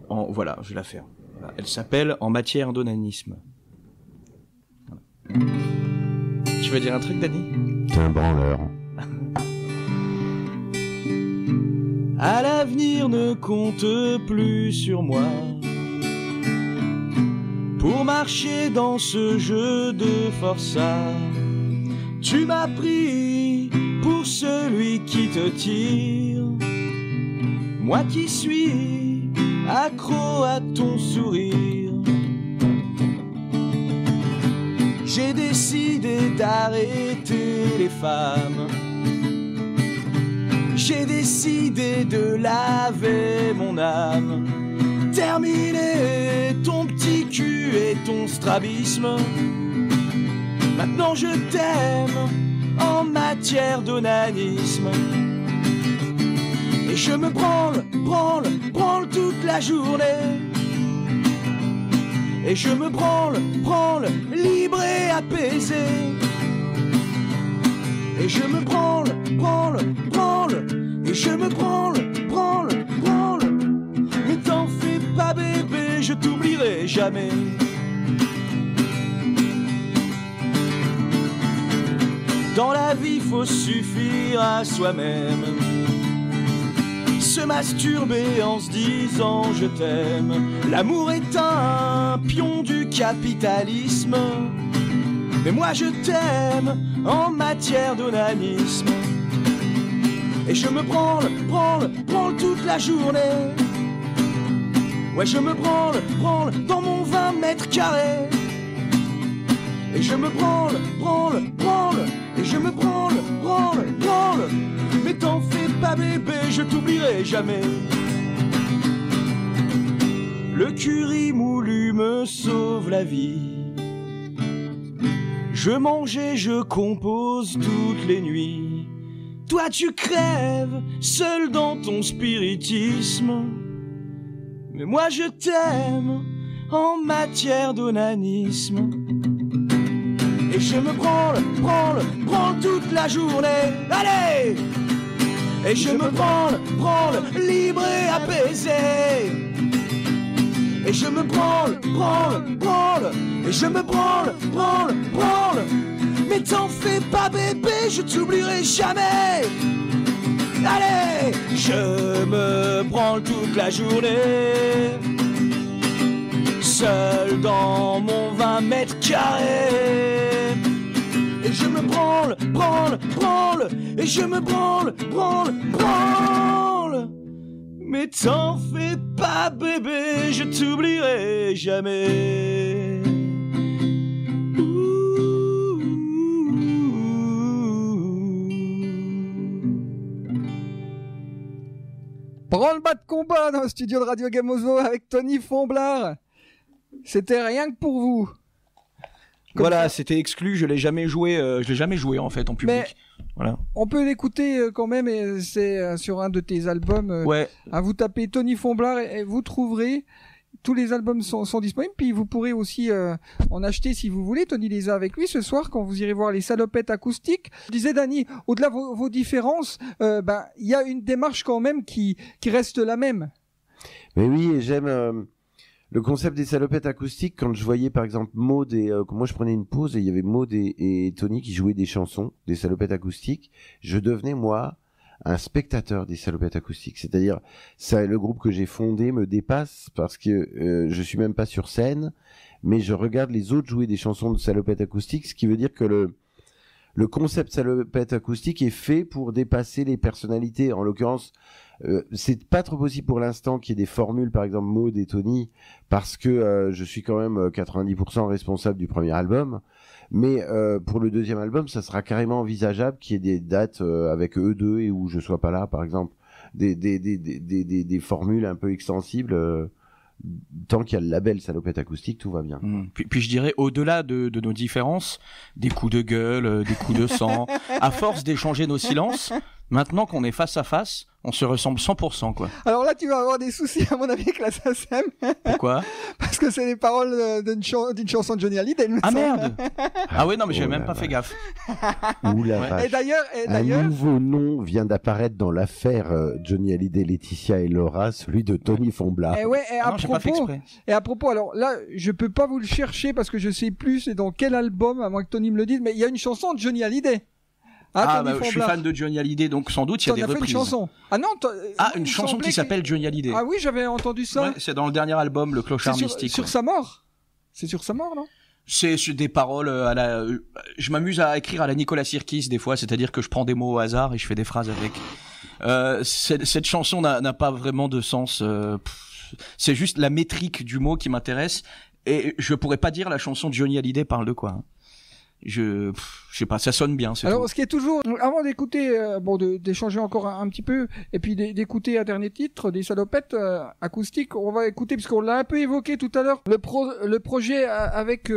voilà, je vais la faire. Voilà. Elle s'appelle En matière d'onanisme. Voilà. Tu veux dire un truc, Dany? T'es un branleur. À l'avenir ne compte plus sur moi pour marcher dans ce jeu de forçat. Tu m'as pris pour celui qui te tire, moi qui suis accro à ton sourire. J'ai décidé d'arrêter les femmes, j'ai décidé de laver mon âme, terminer ton petit cul et ton strabisme. Maintenant je t'aime en matière d'onanisme. Et je me branle toute la journée. Et je me branle, libre et apaisé. Et je me branle, et je me branle. Mais t'en fais pas bébé, je t'oublierai jamais. Dans la vie, faut suffire à soi-même. se masturber en se disant je t'aime. L'amour est un pion du capitalisme, mais moi je t'aime en matière d'onanisme. Et je me branle toute la journée. Ouais, je me branle dans mon 20 mètres carrés. Et je me branle, et je me branle. Mais t'en fais pas bébé, je t'oublierai jamais. Le curry moulu me sauve la vie. Je mange et je compose toutes les nuits. Toi tu crèves, seul dans ton spiritisme. Mais moi je t'aime en matière d'onanisme. Et je me branle toute la journée. Allez! Et je me branle, libre et apaisé. Et je me branle, et je me branle. Mais t'en fais pas bébé, je t'oublierai jamais. Allez, je me branle toute la journée, seul dans mon 20 mètres carrés. Et je me branle, et je me branle. Mais t'en fais pas bébé, je t'oublierai jamais. Branle-bas de combat dans le studio de Radio Gamozo avec Tony Fomblard. C'était rien que pour vous. Comme voilà, ça. c'était exclu, je l'ai jamais joué en fait en public. Mais voilà. on peut l'écouter quand même, et c'est sur un de tes albums. Ouais. Vous tapez Tony Fomblard et vous trouverez. Tous les albums sont disponibles, puis vous pourrez aussi en acheter si vous voulez. Tony les a avec lui ce soir quand vous irez voir les salopettes acoustiques. Je disais Dany, au-delà de vos différences, il y a une démarche quand même qui reste la même. Mais oui, et j'aime le concept des salopettes acoustiques. Quand je voyais par exemple Maud et moi je prenais une pause et il y avait Maud et Tony qui jouaient des chansons, des salopettes acoustiques, je devenais moi un spectateur des salopettes acoustiques. C'est-à-dire, ça, le groupe que j'ai fondé me dépasse parce que je suis même pas sur scène, mais je regarde les autres jouer des chansons de salopettes acoustiques, ce qui veut dire que le concept salopette acoustique est fait pour dépasser les personnalités. En l'occurrence, c'est pas trop possible pour l'instant qu'il y ait des formules, par exemple Maud et Tony, parce que je suis quand même 90% responsable du premier album. Mais pour le deuxième album, ça sera carrément envisageable qu'il y ait des dates avec eux deux et où je sois pas là, par exemple, des formules un peu extensibles. Tant qu'il y a le label salopette acoustique, tout va bien. Puis je dirais, au-delà de nos différences, des coups de gueule, des coups de sang, à force d'échanger nos silences, maintenant qu'on est face à face, on se ressemble 100%, quoi. Alors là, tu vas avoir des soucis, à mon avis, avec la SACEM. Pourquoi? Parce que c'est les paroles d'une chanson de Johnny Hallyday. Ah merde! Ah ouais, non, mais j'avais même pas fait gaffe. Ouh la vache. Et d'ailleurs, un nouveau nom vient d'apparaître dans l'affaire Johnny Hallyday, Laetitia et Laura, celui de Tony Fomblard. Et ouais, non, j'ai pas fait exprès. Et à propos, alors là, je peux pas vous le chercher parce que je sais plus c'est dans quel album, à moins que Tony me le dise, mais il y a une chanson de Johnny Hallyday. Je suis fan de Johnny Hallyday, donc sans doute il y a des reprises. Une chanson. Ah non, une chanson qui s'appelle Johnny Hallyday. Ah oui, j'avais entendu ça. Ouais, c'est dans le dernier album, Le Clochard Mystique. Sur sa mort. C'est sur sa mort, non? C'est des paroles à la. Je m'amuse à écrire à la Nicolas Sirkis des fois, c'est-à-dire que je prends des mots au hasard et je fais des phrases avec. Cette chanson n'a pas vraiment de sens. C'est juste la métrique du mot qui m'intéresse et je pourrais pas dire la chanson de Johnny Hallyday parle de quoi. Je sais pas, ça sonne bien. Alors, tout. ce qui est toujours, avant d'écouter, d'échanger encore un petit peu, et puis d'écouter un dernier titre des salopettes acoustiques, on va écouter, puisqu'on l'a un peu évoqué tout à l'heure, le projet avec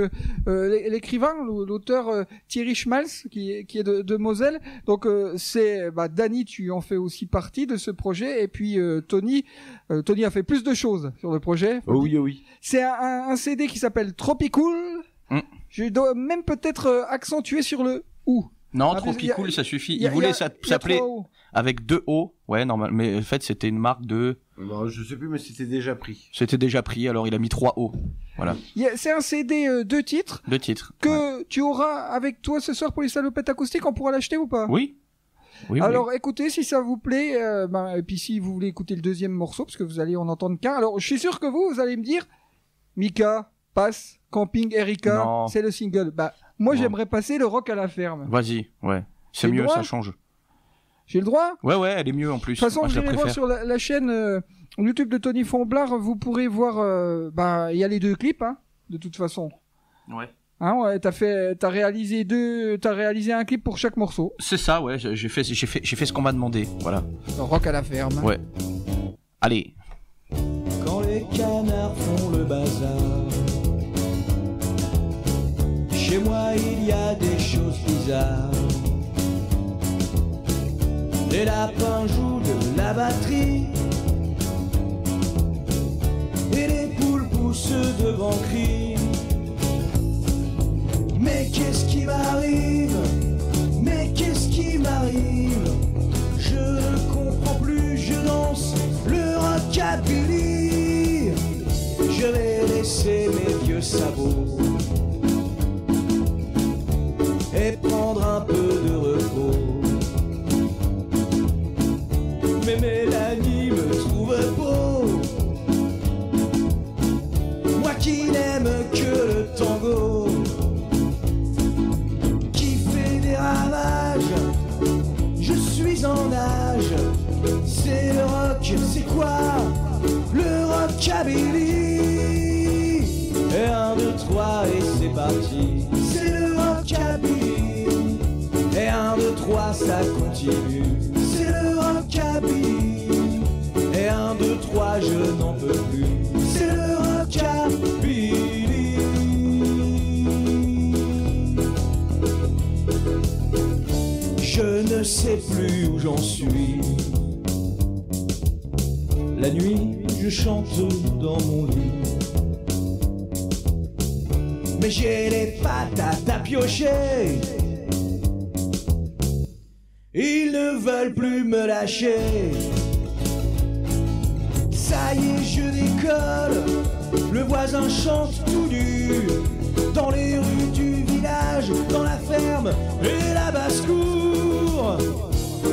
l'écrivain, l'auteur Thierry Schmalz, qui est de Moselle. Donc, c'est Dany, tu en fais aussi partie de ce projet, et puis Tony a fait plus de choses sur le projet. Oh oui. C'est un CD qui s'appelle Tropicool. Je dois même peut-être accentuer sur le ou. Non, Tropicool, ça suffit. Il voulait s'appeler avec 2 O. Ouais, normal. Mais en fait, c'était une marque de. Bon, je sais plus, mais c'était déjà pris. C'était déjà pris, alors il a mis 3 O. Voilà. C'est un CD 2 titres. 2 titres. Que tu auras avec toi ce soir pour les salopettes acoustiques. On pourra l'acheter ou pas? Oui. Oui, Alors écoutez, si ça vous plaît, et puis si vous voulez écouter le deuxième morceau, parce que vous allez en entendre qu'un. Alors je suis sûr que vous allez me dire, Mika, passe, Camping Erika, Non. c'est le single. Moi Non. j'aimerais passer le rock à la ferme. Vas-y, ouais. C'est J'ai le mieux, droit ça change. J'ai le droit? Ouais, elle est mieux en plus. De toute façon, Moi, vous je la irez voir préfère. sur la chaîne YouTube de Tony Fomblard, vous pourrez voir, il y a les deux clips, hein, de toute façon. Ouais. Hein, ouais, t'as réalisé un clip pour chaque morceau. C'est ça, ouais. J'ai fait ce qu'on m'a demandé. Voilà. Le rock à la ferme. Ouais. Allez. Quand les canards font le bazar, chez moi il y a des choses bizarres. Les lapins jouent de la batterie et les poules poussent de grands cris. Mais qu'est-ce qui m'arrive? Mais qu'est-ce qui m'arrive? Je ne comprends plus, je danse le rockabilly. Je vais laisser mes vieux sabots et prendre un peu de repos. Mais Mélanie me trouve beau, moi qui n'aime que le tango, qui fait des ravages. Je suis en âge, c'est le rock, c'est quoi? Le rockabilly. Et 1, 2, 3 et c'est parti, c'est le rockabilly. Et 1, 2, 3 ça continue, c'est le rockabilly. Et 1, 2, 3 je n'en peux plus, c'est le rockabilly. Je ne sais plus où j'en suis. La nuit, je chante dans mon lit, mais j'ai les patates à piocher. Ils ne veulent plus me lâcher. Ça y est, je décolle. Le voisin chante tout nu dans les rues du village, dans la ferme et la basse-cour.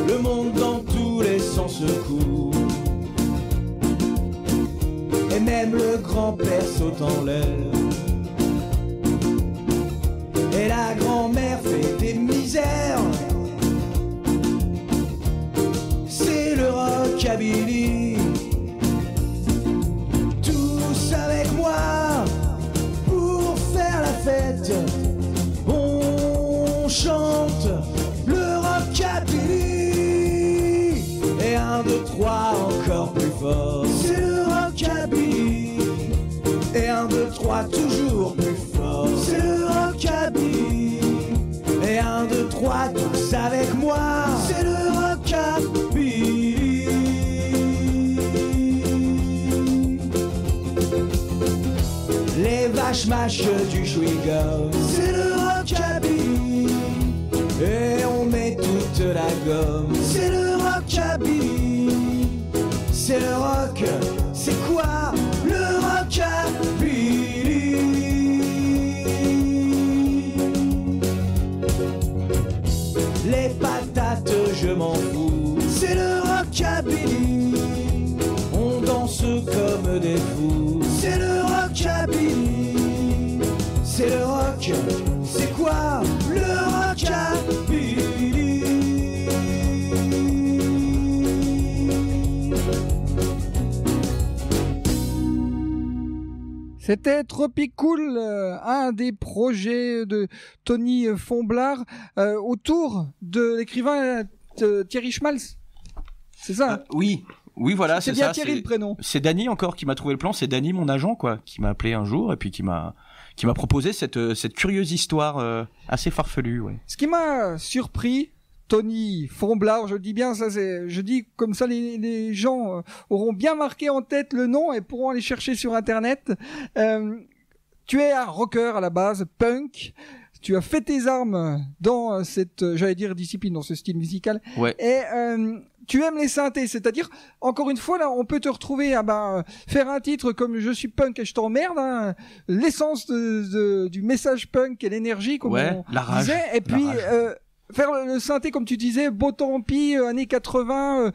Le monde dans tous les sens se court. Et même le grand-père saute en l'air. Et la grand-mère fait des misères. C'est le rockabilly. Tous avec moi pour faire la fête. On chante le rockabilly. Et 1, 2, 3 encore plus fort. C'est le rockabilly. Et 1, 2, 3 toujours plus fort. C'est le rockabilly. Et 1, 2, 3 tous avec moi. C'est le rockabilly. Les vaches mâches du Schwigger, c'est le rockabilly. Et on met toute la gomme, c'est le rockabilly. C'est le rock, c'est quoi le rockabilly? Les patates, je m'en fous, c'est le rockabilly. On danse comme des fous, c'est le rockabilly. C'est le rock, c'est quoi le rockabilly? C'était Tropicool, un des projets de Tony Fomblard autour de l'écrivain Thierry Schmalz. C'est ça? Oui, voilà, c'est c'est bien ça. Thierry le prénom. C'est Dany encore qui m'a trouvé le plan. C'est Dany, mon agent, quoi, qui m'a appelé un jour et puis qui m'a proposé cette curieuse histoire assez farfelue. Ouais. Ce qui m'a surpris, Tony Fomblard, je dis bien ça, je dis comme ça les gens auront bien marqué en tête le nom et pourront aller chercher sur internet. Tu es un rocker à la base, punk. Tu as fait tes armes dans cette, j'allais dire discipline, dans ce style musical. Ouais. Et tu aimes les synthés, c'est-à-dire, encore une fois, là, on peut te retrouver faire un titre comme Je suis punk et je t'emmerde, hein, l'essence du message punk et l'énergie, comme Ouais, on la rage, disait, et puis faire le synthé comme tu disais, beau tant pis, années 80,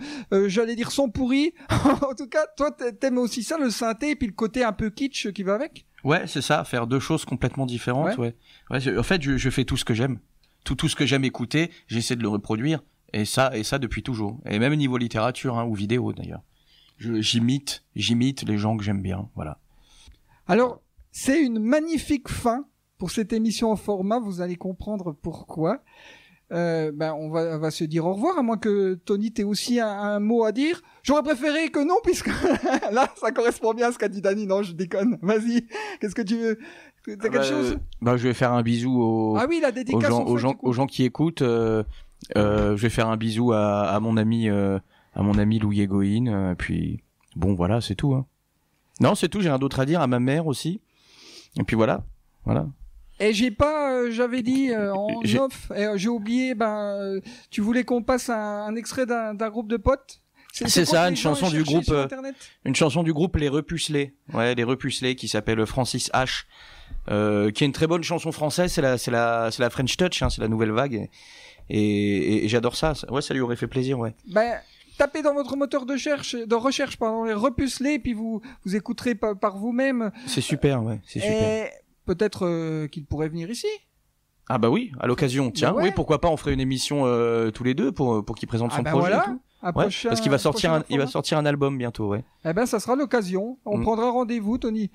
j'allais dire son pourri. En tout cas, toi t'aimes aussi ça, le synthé, et puis le côté un peu kitsch qui va avec. Ouais, c'est ça, faire deux choses complètement différentes. Ouais. En fait, je fais tout ce que j'aime, tout ce que j'aime écouter, j'essaie de le reproduire, et ça depuis toujours. Et même niveau littérature, hein, ou vidéo d'ailleurs. J'imite les gens que j'aime bien, voilà. Alors, c'est une magnifique fin pour cette émission en format, vous allez comprendre pourquoi. On va se dire au revoir, à moins que Tony t'aies aussi un mot à dire. J'aurais préféré que non, puisque là, ça correspond bien à ce qu'a dit Dany. Non, je déconne. Vas-y, qu'est-ce que tu veux? T'as quelque chose? Je vais faire un bisou la dédicace aux gens qui écoutent. Je vais faire un bisou à mon ami Louis Egoïne. Puis bon, voilà, c'est tout. Hein. Non, c'est tout. J'ai rien d'autre à dire, à ma mère aussi. Et puis voilà. Et j'avais dit en off, j'ai oublié, tu voulais qu'on passe un extrait d'un groupe de potes? C'est ça, une chanson du groupe Les Repucelés. Ouais, Les Repucelés, qui s'appelle Francis H, qui est une très bonne chanson française, c'est la French Touch, hein, c'est la nouvelle vague. Et j'adore ça. Ouais, ça lui aurait fait plaisir, ouais. Tapez dans votre moteur de recherche, Les Repucelés, et puis vous écouterez par vous-même. C'est super, ouais, c'est super. Et peut-être qu'il pourrait venir ici. Ah bah oui, à l'occasion. Tiens, oui, pourquoi pas, on ferait une émission tous les deux pour qu'il présente son projet. Voilà. Et tout. Parce qu'il va sortir un album bientôt, ouais. Ça sera l'occasion. On prendra rendez-vous, Tony.